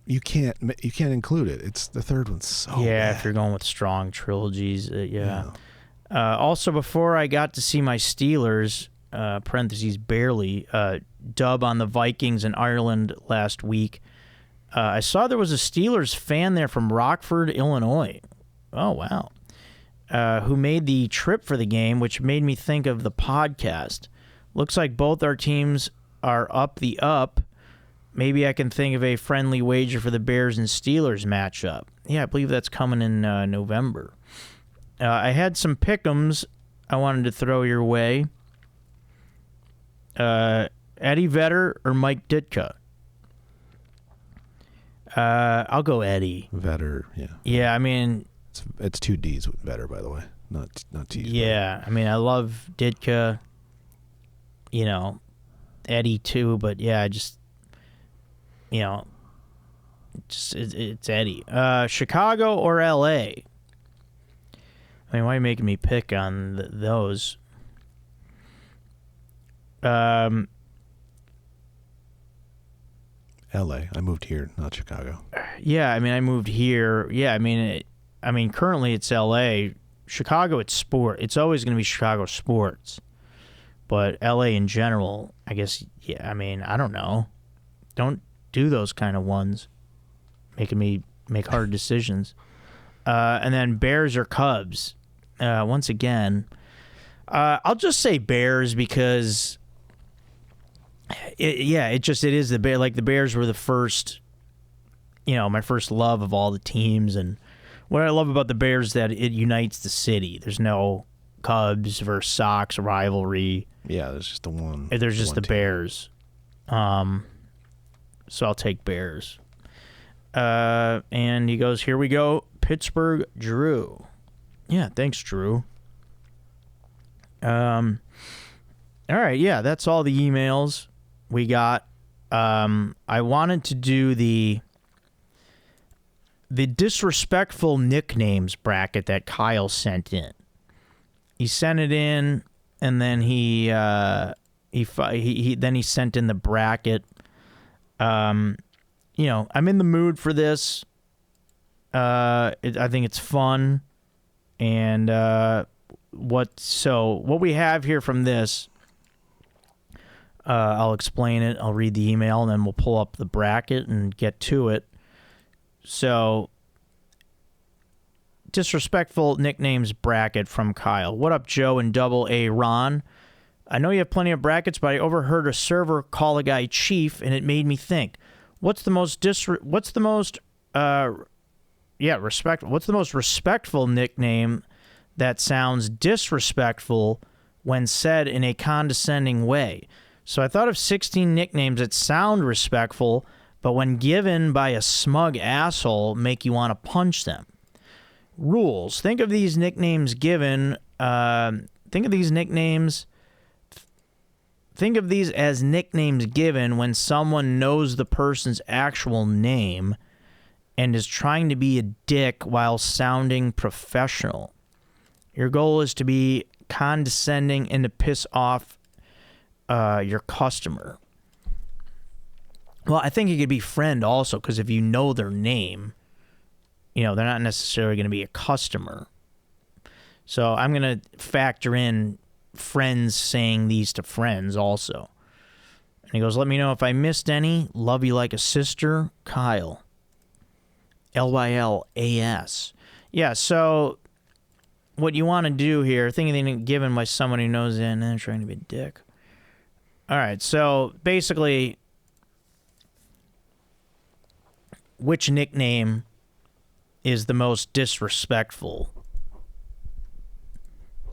You can't include it. It's the third one's so bad. If you're going with strong trilogies, yeah. Also, before I got to see my Steelers, parentheses barely, dub on the Vikings in Ireland last week, I saw there was a Steelers fan there from Rockford, Illinois. Oh, wow. Who made the trip for the game, which made me think of the podcast. Looks like both our teams are up the up. Maybe I can think of a friendly wager for the Bears and Steelers matchup. Yeah, I believe that's coming in November. I had some pick'ems I wanted to throw your way. Eddie Vedder or Mike Ditka? I'll go Eddie. Vedder, yeah. Yeah, I mean... It's two D's with Vedder, by the way. not Teesbury. Yeah, I mean, I love Ditka, Eddie too, but yeah, it's Eddie. Chicago or L.A.? I mean, why are you making me pick on those? L.A. I moved here, not Chicago. Yeah, I mean, I moved here. Yeah, I mean, currently it's L.A. Chicago, it's sport. It's always going to be Chicago sports. But L.A. in general, I guess, yeah, I mean, I don't know. Don't do those kind of ones. Making me make hard decisions. And then Bears or Cubs. Once again, I'll just say Bears because, it is the Bears. Like, the Bears were the first, my first love of all the teams. And what I love about the Bears is that it unites the city. There's no Cubs versus Sox rivalry. Yeah, there's just the one. There's just the team. Bears. So I'll take Bears. And he goes, here we go, Pittsburgh, Drew. Yeah, thanks, Drew. All right, yeah, that's all the emails we got. I wanted to do the disrespectful nicknames bracket that Kyle sent in. He sent it in, and then he sent in the bracket. I'm in the mood for this. I think it's fun, and what we have here from this, I'll explain it. I'll read the email, and then we'll pull up the bracket and get to it. So, disrespectful nicknames bracket from Kyle. What up, Joe and Double A Ron? I know you have plenty of brackets, but I overheard a server call a guy chief, and it made me think. What's the most respectful nickname that sounds disrespectful when said in a condescending way? So I thought of 16 nicknames that sound respectful, but when given by a smug asshole, make you want to punch them. Rules. Think of these nicknames as nicknames given when someone knows the person's actual name and is trying to be a dick while sounding professional. Your goal is to be condescending and to piss off your customer. Well, I think it could be friend also, because if you know their name, they're not necessarily going to be a customer. So I'm going to factor in friends saying these to friends also. And he goes, let me know if I missed any. Love you like a sister, Kyle. LYLAS. Yeah, so what you want to do here, thinking given by someone who knows it and then trying to be a dick. All right, so basically, which nickname is the most disrespectful?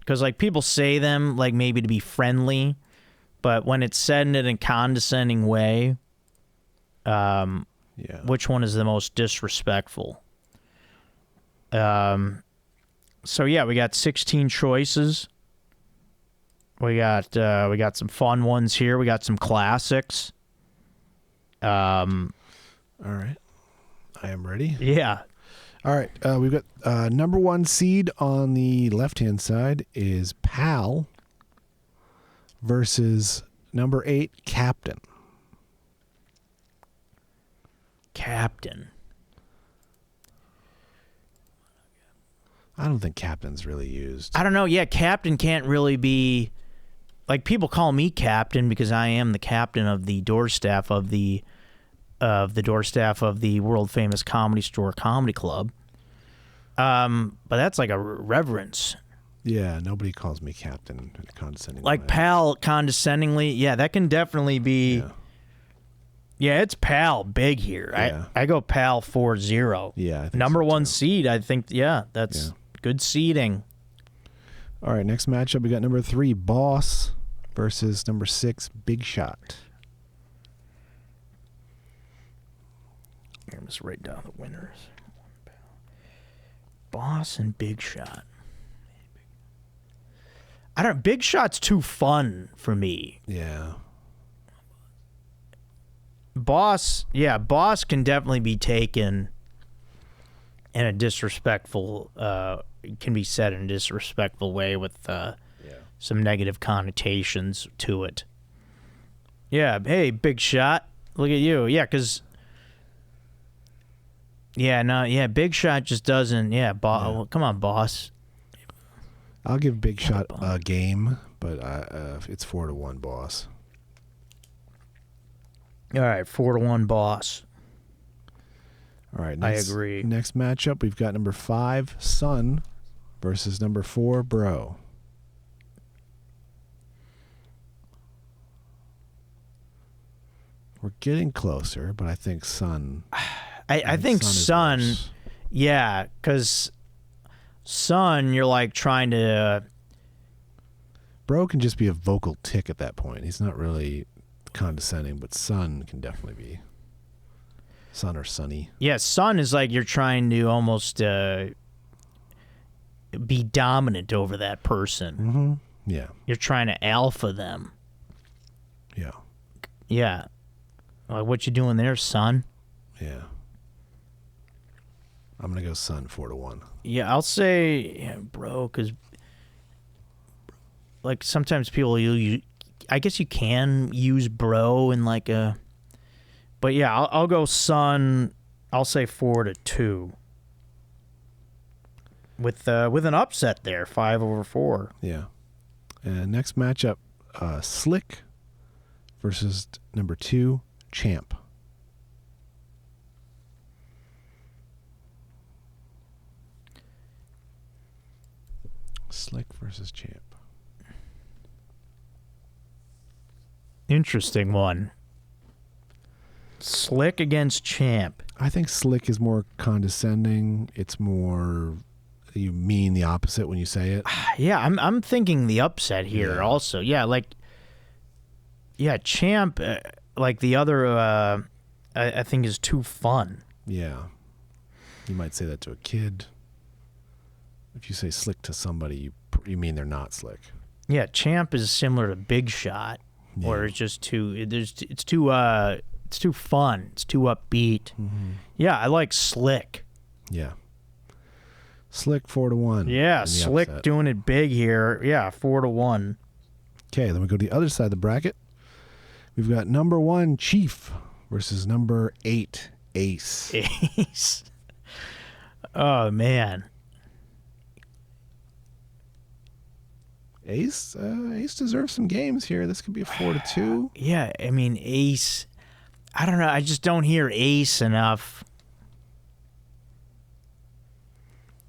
Because, people say them, maybe to be friendly, but when it's said in a condescending way, which one is the most disrespectful? So, yeah, we got 16 choices. We got some fun ones here. We got some classics. All right. I am ready. Yeah. All right. We've got number 1 seed on the left-hand side is Pal versus number 8, Captain. Captain. I don't think Captain's really used. I don't know. Yeah, Captain can't really be... people call me Captain because I am the captain of the door staff of the world famous Comedy Store Comedy Club. But that's like a reverence. Yeah, nobody calls me Captain in a condescending way. Pal condescendingly, yeah, that can definitely be. Yeah, it's Pal big here. Yeah. I go Pal 4-0. Yeah, I think number so 1 too. seed. I think that's good seeding. All right, next matchup we got number 3 Boss versus number 6 Big Shot. Here, let's write down the winners. Boss and Big Shot. I don't. Big Shot's too fun for me. Yeah. Boss can definitely be taken in a disrespectful, can be said in a disrespectful way with some negative connotations to it. Yeah, hey, Big Shot, look at you. Yeah, because, Big Shot just doesn't, well, come on, boss. I'll give Big Shot a game, but it's 4-1 boss. All right, 4-1 boss. All right, I agree. Next matchup, we've got number 5, Sun, versus number 4, Bro. We're getting closer, but I think Sun. I think Sun, because Sun, you're like trying to. Bro can just be a vocal tick at that point. He's not really condescending, but Sun can definitely be. Sun or Sunny. Yeah, Sun is like you're trying to almost be dominant over that person. Mm-hmm. Yeah. You're trying to alpha them. Yeah. Yeah. Like, what you doing there, son? Yeah. I'm going to go Sun 4-1. Yeah, I'll say, Bro, because like sometimes people, I guess you can use Bro in like a. But yeah, I'll go Sun. I'll say 4-2. With an upset there, 5/4. Yeah. And next matchup, Slick versus number 2, Champ. Slick versus Champ. Interesting one. Slick against Champ. I think Slick is more condescending. It's more, you mean the opposite when you say it. Yeah, I'm thinking the upset here also. Yeah, Champ, like the other, I think is too fun. Yeah. You might say that to a kid. If you say slick to somebody, you mean they're not slick. Yeah, Champ is similar to Big Shot, where it's just it's too fun. It's too upbeat. Mm-hmm. Yeah, I like Slick. Yeah. Slick 4-1. Yeah, Slick upset. Doing it big here. Yeah, 4-1. Okay, then we go to the other side of the bracket. We've got number 1, Chief, versus number 8, Ace. Ace. Oh, man. Ace deserves some games here. This could be a 4-2. Yeah, I mean, Ace. I don't know. I just don't hear Ace enough.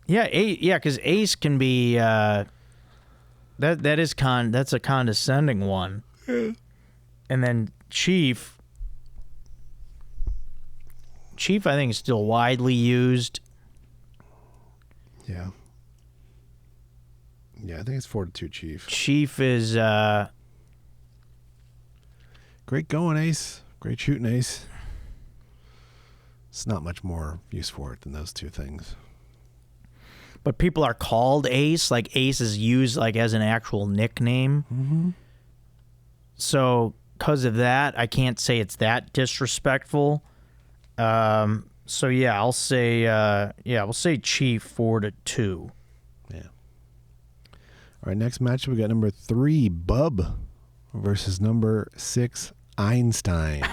Yeah, because Ace can be that's a condescending one. Yeah. And then Chief I think is still widely used. Yeah. Yeah, I think it's 4-2 Chief. Chief is great going, Ace. Great shooting, Ace. It's not much more use for it than those two things. But people are called Ace. Like, Ace is used like as an actual nickname. Mm-hmm. So, because of that, I can't say it's that disrespectful. So yeah, I'll say we'll say Chief 4-2. Yeah. All right, next match we got number 3, Bub, versus number 6, Einstein.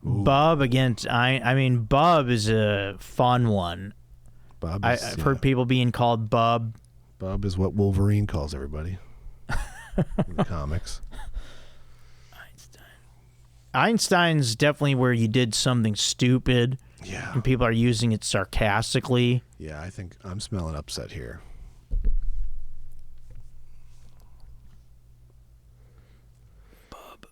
Bub against I mean, Bub is a fun one. Bub is, I've heard people being called Bub. Bub is what Wolverine calls everybody in the comics. Einstein's definitely where you did something stupid. Yeah. And people are using it sarcastically. Yeah, I think I'm smelling upset here. Bub.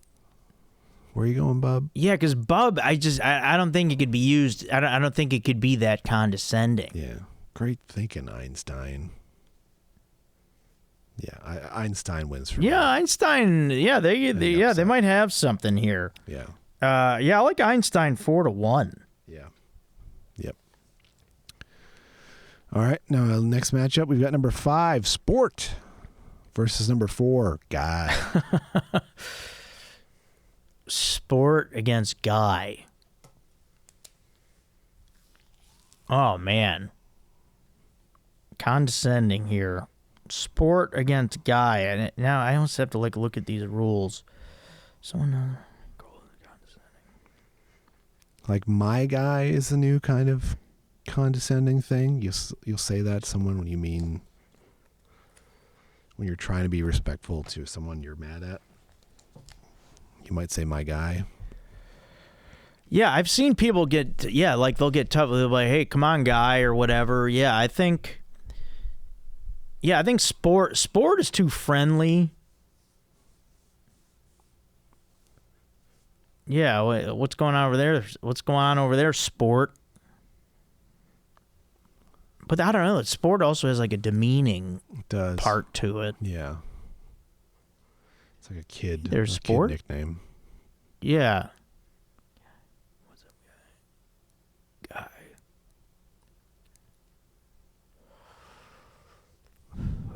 Where are you going, Bub? Yeah, because Bub, I don't think it could be used. I don't think it could be that condescending. Yeah. Great thinking, Einstein. Yeah, Einstein wins for me. Yeah, Einstein. Yeah, they might have something here. Yeah. I like Einstein 4-1. Yeah. Yep. All right. Now, next matchup, we've got number 5, Sport, versus number 4, guy. Sport against guy. Oh, man. Condescending here. Sport against guy. And now I almost have to look at these rules. Someone Like my guy is a new kind of condescending thing. You'll say that to someone when you're trying to be respectful to someone you're mad at. You might say my guy. Yeah, I've seen people get, they'll get tough. They'll be like, hey, come on, guy, or whatever. Yeah, I think sport is too friendly. Yeah, what's going on over there? What's going on over there, sport? But I don't know. Sport also has like a demeaning part to it. Yeah. It's like a kid. There's sport kid nickname. Yeah. What's up, guy?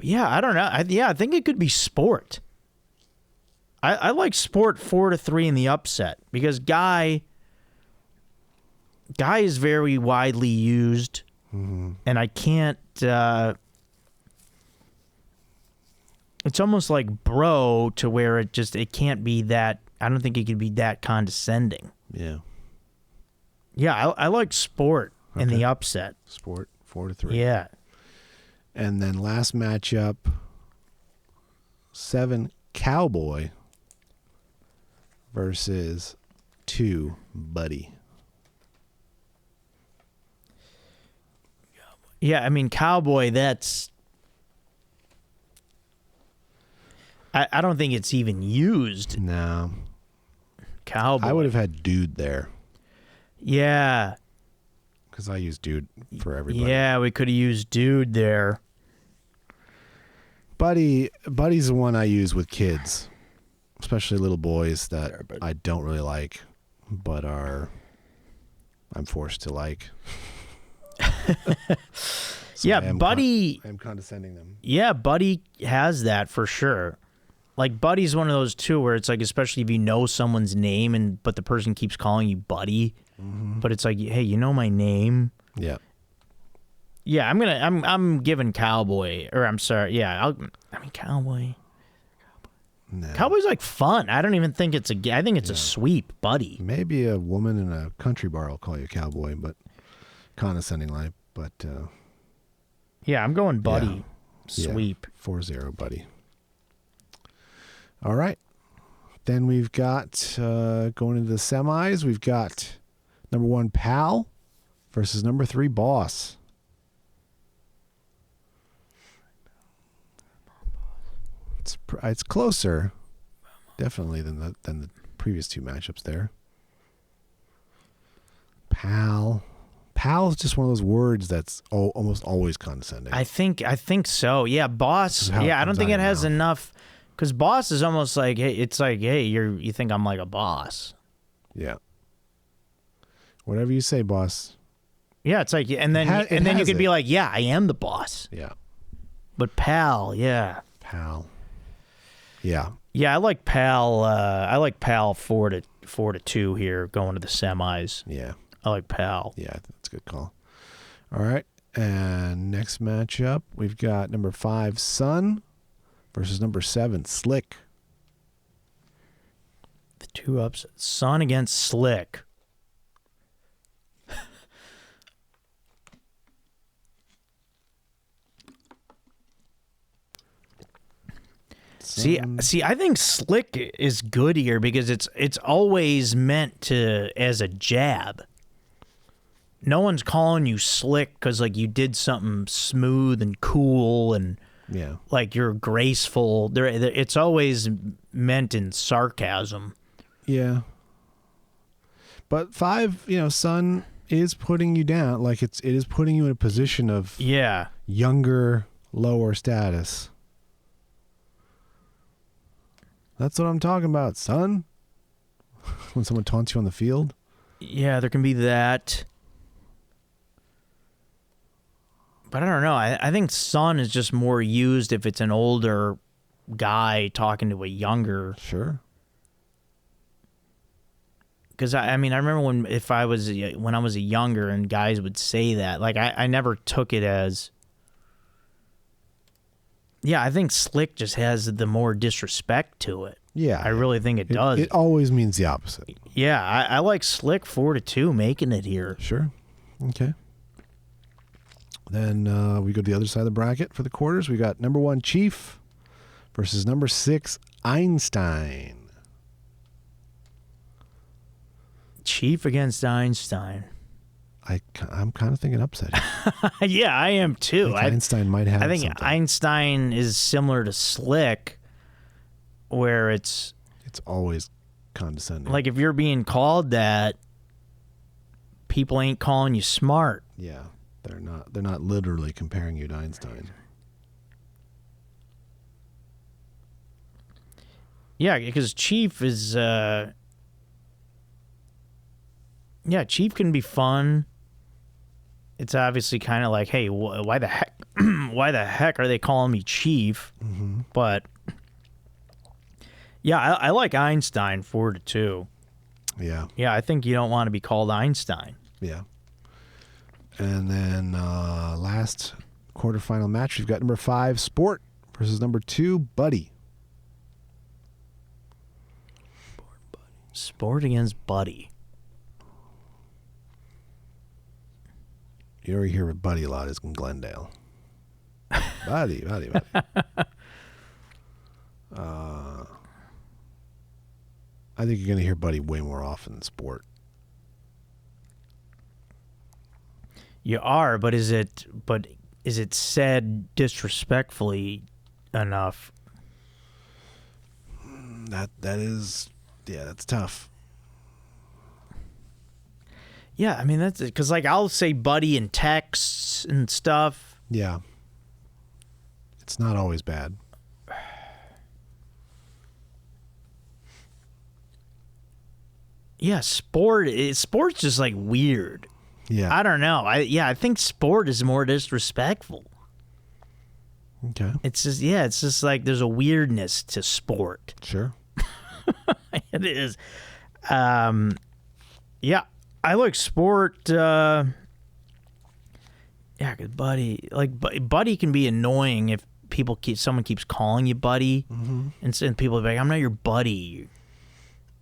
Yeah, I don't know. I think it could be sport. I like sport 4-3 in the upset because guy is very widely used, and I can't. It's almost like bro to where it can't be that. I don't think it could be that condescending. Yeah. Yeah, I like sport in the upset. Sport 4-3. Yeah. And then last matchup, 7 cowboy versus 2 buddy. Yeah, I mean cowboy. That's. I don't think it's even used. No. Cowboy. I would have had dude there. Yeah. Because I use dude for everybody. Yeah, we could have used dude there. Buddy's the one I use with kids, especially little boys that I don't really like, but I'm forced to like. So yeah, Buddy. I'm condescending them. Yeah, Buddy has that for sure. Like Buddy's one of those too, where it's like, especially if you know someone's name but the person keeps calling you Buddy, but it's like, hey, you know my name. Yeah. Yeah, I'm giving cowboy, or I'm sorry. Yeah, cowboy. No. Cowboy's like fun. I don't even think it's I think it's a sweep, Buddy. Maybe a woman in a country bar will call you cowboy, but condescendingly. But yeah, I'm going Buddy. Sweep. 4-0, Buddy. All right. Then we've got going into the semis. We've got number 1 Pal versus number 3 Boss. It's closer, definitely than the previous 2 matchups there. Pal is just one of those words that's almost always condescending. I think so. Yeah, Boss. Yeah, I don't think it has enough. Because boss is almost like, hey, it's like, hey, you think I'm like a boss. Yeah. Whatever you say, boss. Yeah, it's like, and then you could be like, yeah, I am the boss. Yeah. But pal, yeah. Pal. Yeah. Yeah, I like pal. I like pal 4-2 here, going to the semis. Yeah. I like pal. Yeah, that's a good call. All right, and next matchup, we've got number 5 Sun versus number 7 Slick. The 2 upsets. Sun against Slick. See, I think Slick is good here because it's always meant to as a jab. No one's calling you Slick because like you did something smooth and cool and like you're graceful. It's always meant in sarcasm. Yeah. But 5, Sun is putting you down. Like it is putting you in a position of younger, lower status. That's what I'm talking about, son. When someone taunts you on the field. Yeah, there can be that. But I don't know. I think Sun is just more used if it's an older guy talking to a younger. Sure. Because I mean, I remember when I was a younger and guys would say that. Like I never took it as. Yeah, I think slick just has the more disrespect to it. Yeah. I really think it does. It always means the opposite. Yeah, I like slick 4-2 making it here. Sure. Okay. Then we go to the other side of the bracket for the quarters. We got number 1 Chief versus number 6 Einstein. Chief against Einstein. I'm kind of thinking upset here. Yeah, I am too. Einstein might have. I think something. Einstein is similar to slick, where it's always condescending. like if you're being called that, people ain't calling you smart. Yeah, they're not literally comparing you to Einstein. Yeah, because Chief is Chief can be fun. It's obviously kind of like, hey, why the heck are they calling me Chief? Mm-hmm. But yeah, I like Einstein 4-2. Yeah. Yeah, I think you don't want to be called Einstein. Yeah. And then last quarterfinal match, we've got number 5 Sport versus number 2 Buddy. Sport against Buddy. You already hear with Buddy a lot is in Glendale. Buddy. I think you're going to hear Buddy way more often than Sport. You are, but is it said disrespectfully enough? That is, yeah, that's tough. Yeah, I mean that's because like I'll say buddy in texts and stuff. Yeah. It's not always bad. Yeah, sport's just like weird. Yeah. I don't know. I think sport is more disrespectful. Okay. It's just like there's a weirdness to sport. Sure. It is. Yeah, I like sport. Yeah, 'cause buddy can be annoying if someone keeps calling you buddy, Mm-hmm. and people are like, I'm not your buddy.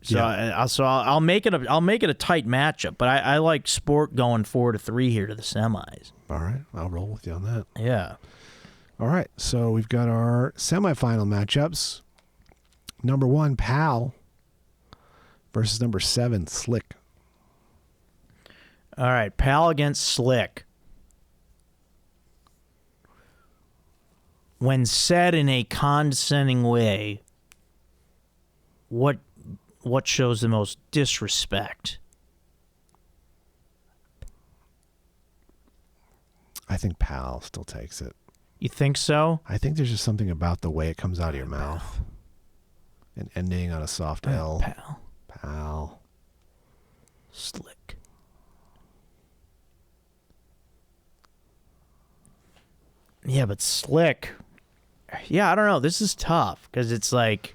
So Yeah. I'll make it a tight matchup, but I like sport going 4-3 here to the semis. All right. I'll roll with you on that. Yeah. All right. So we've got our semifinal matchups. Number 1 Pal versus number 7 Slick. All right, Pal against Slick. When said in a condescending way, what shows the most disrespect? I think Pal still takes it. You think so? I think there's just something about the way it comes out of your mouth. And ending on a soft L. Pal. Slick. Yeah, but Slick. Yeah, I don't know. This is tough because it's like.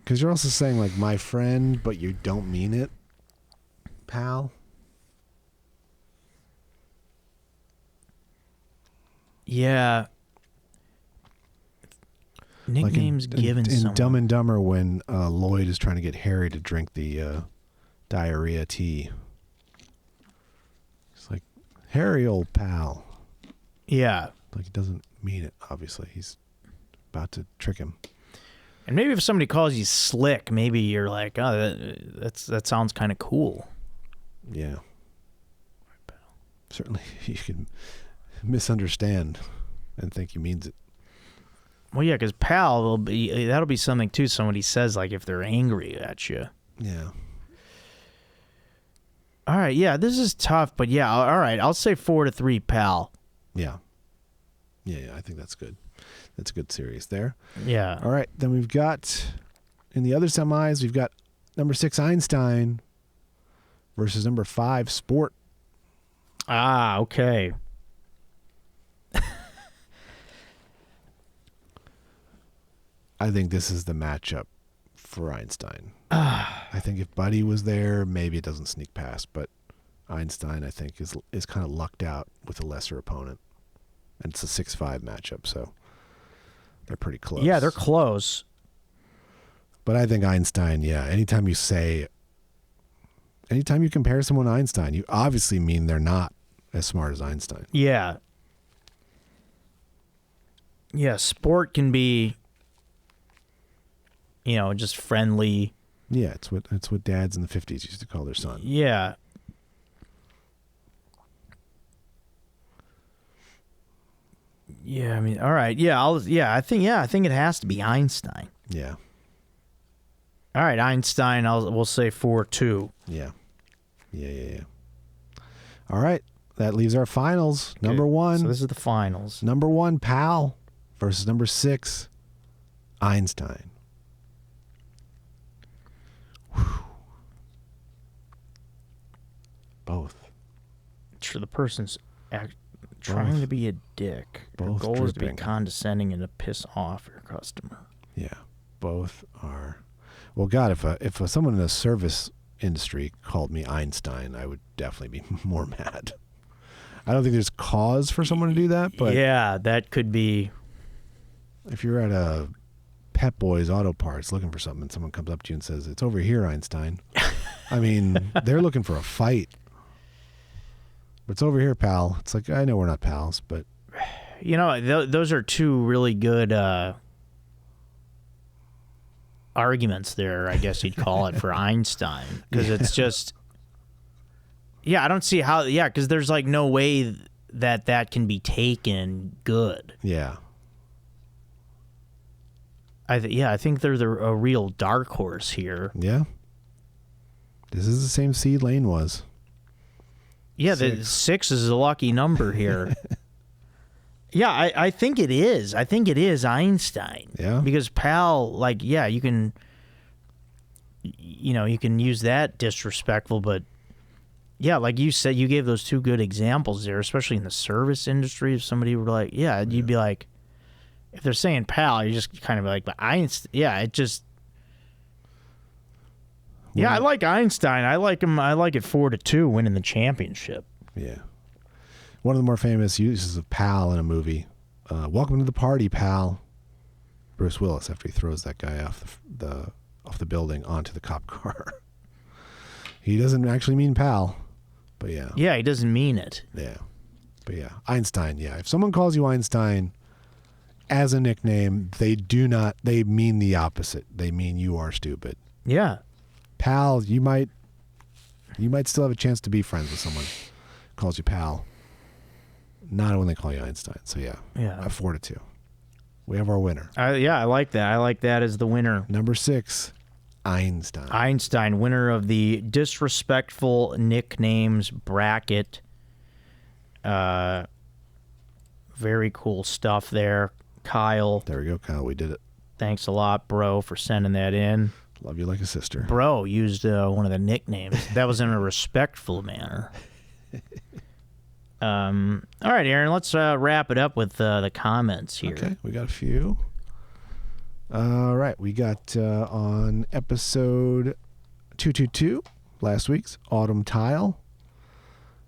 Because you're also saying, like, my friend, but you don't mean it, pal. Yeah. Nicknames like given in someone. Dumb and Dumber when Lloyd is trying to get Harry to drink the diarrhea tea. It's like, Harry, old pal. Yeah. Like, he doesn't mean it, obviously. He's about to trick him. And maybe if somebody calls you Slick, maybe you're like, oh, that sounds kind of cool. Yeah. Certainly, you can misunderstand and think he means it. Well, yeah, because pal that'll be something too. Somebody says like if they're angry at you. Yeah. All right, yeah, this is tough, but yeah, all right, I'll say 4-3, pal. Yeah. Yeah, I think that's good. That's a good series there. Yeah. All right, then we've got, in the other semis, we've got number 6 Einstein versus number 5 Sport. Ah, okay. I think this is the matchup for Einstein. I think if Buddy was there, maybe it doesn't sneak past, but Einstein, I think, is kind of lucked out with a lesser opponent. And it's a 6-5 matchup, so they're pretty close. Yeah, they're close. But I think Einstein, anytime you compare someone to Einstein, you obviously mean they're not as smart as Einstein. Yeah. Yeah, sport can be, just friendly. Yeah, it's what dads in the 50s used to call their son. Yeah. Yeah, I mean, all right. Yeah, I think it has to be Einstein. Yeah. All right, Einstein, we'll say 4-2. Yeah. All right, that leaves our finals. Okay. Number 1. So this is the finals. Number 1, Pal versus number 6, Einstein. Whew. Both. Sure, the person's trying to be a dick. Both the goal is to be condescending and to piss off your customer. Yeah, both are. Well, God, if someone in the service industry called me Einstein, I would definitely be more mad. I don't think there's cause for someone to do that, but yeah, that could be. If you're at a Pep Boys Auto Parts looking for something and someone comes up to you and says, "It's over here, Einstein," I mean, they're looking for a fight. But it's over here, pal. It's like, I know we're not pals, but those are two really good arguments there, I guess you'd call it, for Einstein, because it's just, I don't see how, because there's like no way that can be taken good. Yeah. I think they're a real dark horse here. Yeah. This is the same seed Lane was. Yeah, 6 is a lucky number here. Yeah, I think it is. I think it is Einstein. Yeah. Because Pal, you can, you can use that disrespectful, but yeah, like you said, you gave those two good examples there, especially in the service industry. If somebody were like, you'd be like, if they're saying Pal, you're just kind of like, but Einstein, it just. Yeah, I like Einstein. I like him. I like it 4-2 winning the championship. Yeah. One of the more famous uses of Pal in a movie. Welcome to the party, pal. Bruce Willis, after he throws that guy off the building onto the cop car. He doesn't actually mean pal, but yeah. Yeah, he doesn't mean it. Yeah. But yeah, Einstein, yeah. If someone calls you Einstein as a nickname, they mean the opposite. They mean you are stupid. Yeah. Pal, you might still have a chance to be friends with someone who calls you pal. Not when they call you Einstein. So yeah. 4-2. We have our winner. I like that. I like that as the winner. Number 6, Einstein. Einstein, winner of the disrespectful nicknames bracket. Very cool stuff there, Kyle. There we go, Kyle. We did it. Thanks a lot, bro, for sending that in. Love you like a sister. Bro used one of the nicknames. That was in a respectful manner. All right, Aaron, let's wrap it up with the comments here. Okay, we got a few. All right, we got on episode 222, last week's Autumn Tile.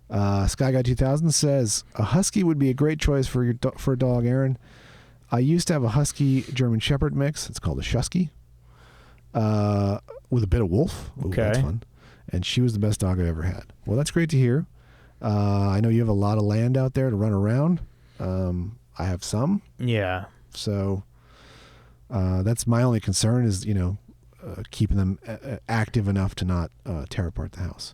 Sky Guy 2000 says, a husky would be a great choice for a dog, Aaron. I used to have a husky German Shepherd mix. It's called a Shusky. With a bit of wolf. Ooh, okay. That's fun. And she was the best dog I've ever had. Well, that's great to hear. I know you have a lot of land out there to run around. I have some. Yeah. So that's my only concern is, keeping them active enough to not tear apart the house.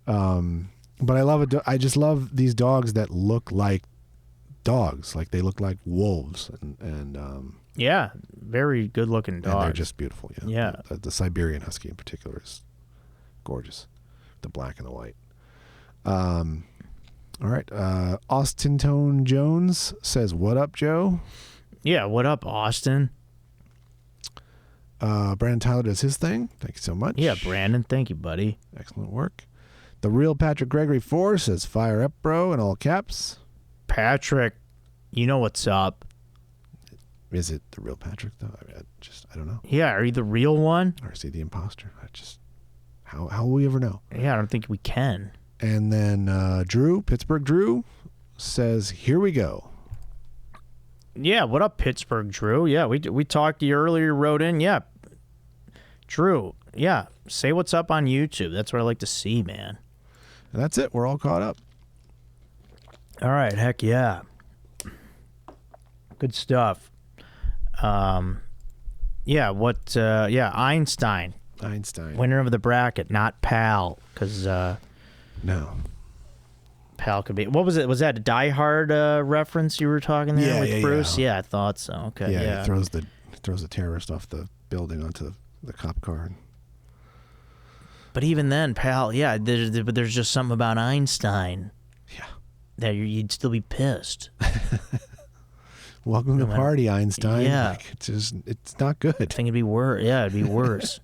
But I just love these dogs that look like dogs. Like they look like wolves and yeah, very good looking dogs. And they're just beautiful. Yeah. The Siberian Husky in particular is gorgeous. The black and the white. All right. Austin Tone Jones says, what up, Joe? Yeah, what up, Austin? Brandon Tyler does his thing. Thank you so much. Yeah, Brandon. Thank you, buddy. Excellent work. The real Patrick Gregory 4 says, fire up, bro, in all caps. Patrick, you know what's up. Is it the real Patrick though? I don't know. Yeah, are you the real one? Or is he the imposter? How will we ever know? Yeah, I don't think we can. And then Pittsburgh Drew says, "Here we go." Yeah, what up, Pittsburgh Drew? Yeah, we talked to you earlier. You wrote in. Yeah, Drew. Yeah, say what's up on YouTube. That's what I like to see, man. And that's it. We're all caught up. All right, heck yeah. Good stuff. Einstein. Winner of the bracket, not Pal, because no. Pal could be. What was it? Was that a Die Hard reference you were talking there with Bruce? Yeah, I thought so. Okay. Yeah. He throws the terrorist off the building onto the cop car. But even then, Pal, there's just something about Einstein. Yeah. That you'd still be pissed. Welcome to the party, Einstein. Yeah. It's not good. I think it'd be worse. Yeah, it'd be worse.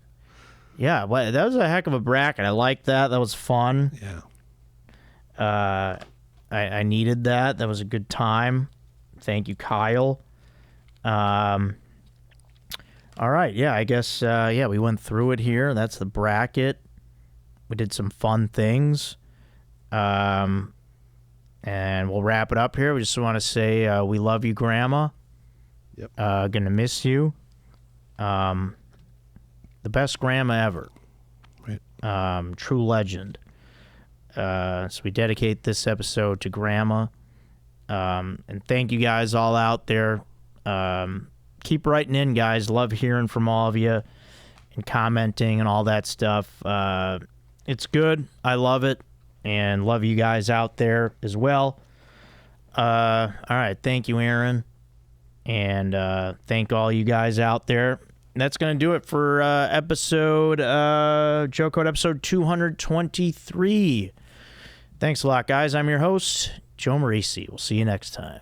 Yeah, well, that was a heck of a bracket. I liked that. That was fun. Yeah. I needed that. That was a good time. Thank you, Kyle. All right. Yeah, I guess, we went through it here. That's the bracket. We did some fun things. And we'll wrap it up here. We just want to say we love you, Grandma. Yep. Gonna miss you. The best grandma ever. Right. True legend. So we dedicate this episode to Grandma. And thank you guys all out there. Keep writing in, guys. Love hearing from all of you and commenting and all that stuff. It's good. I love it. And love you guys out there as well. All right. Thank you, Aaron. And thank all you guys out there. That's going to do it for Joe Code episode 223. Thanks a lot, guys. I'm your host, Joe Marrese. We'll see you next time.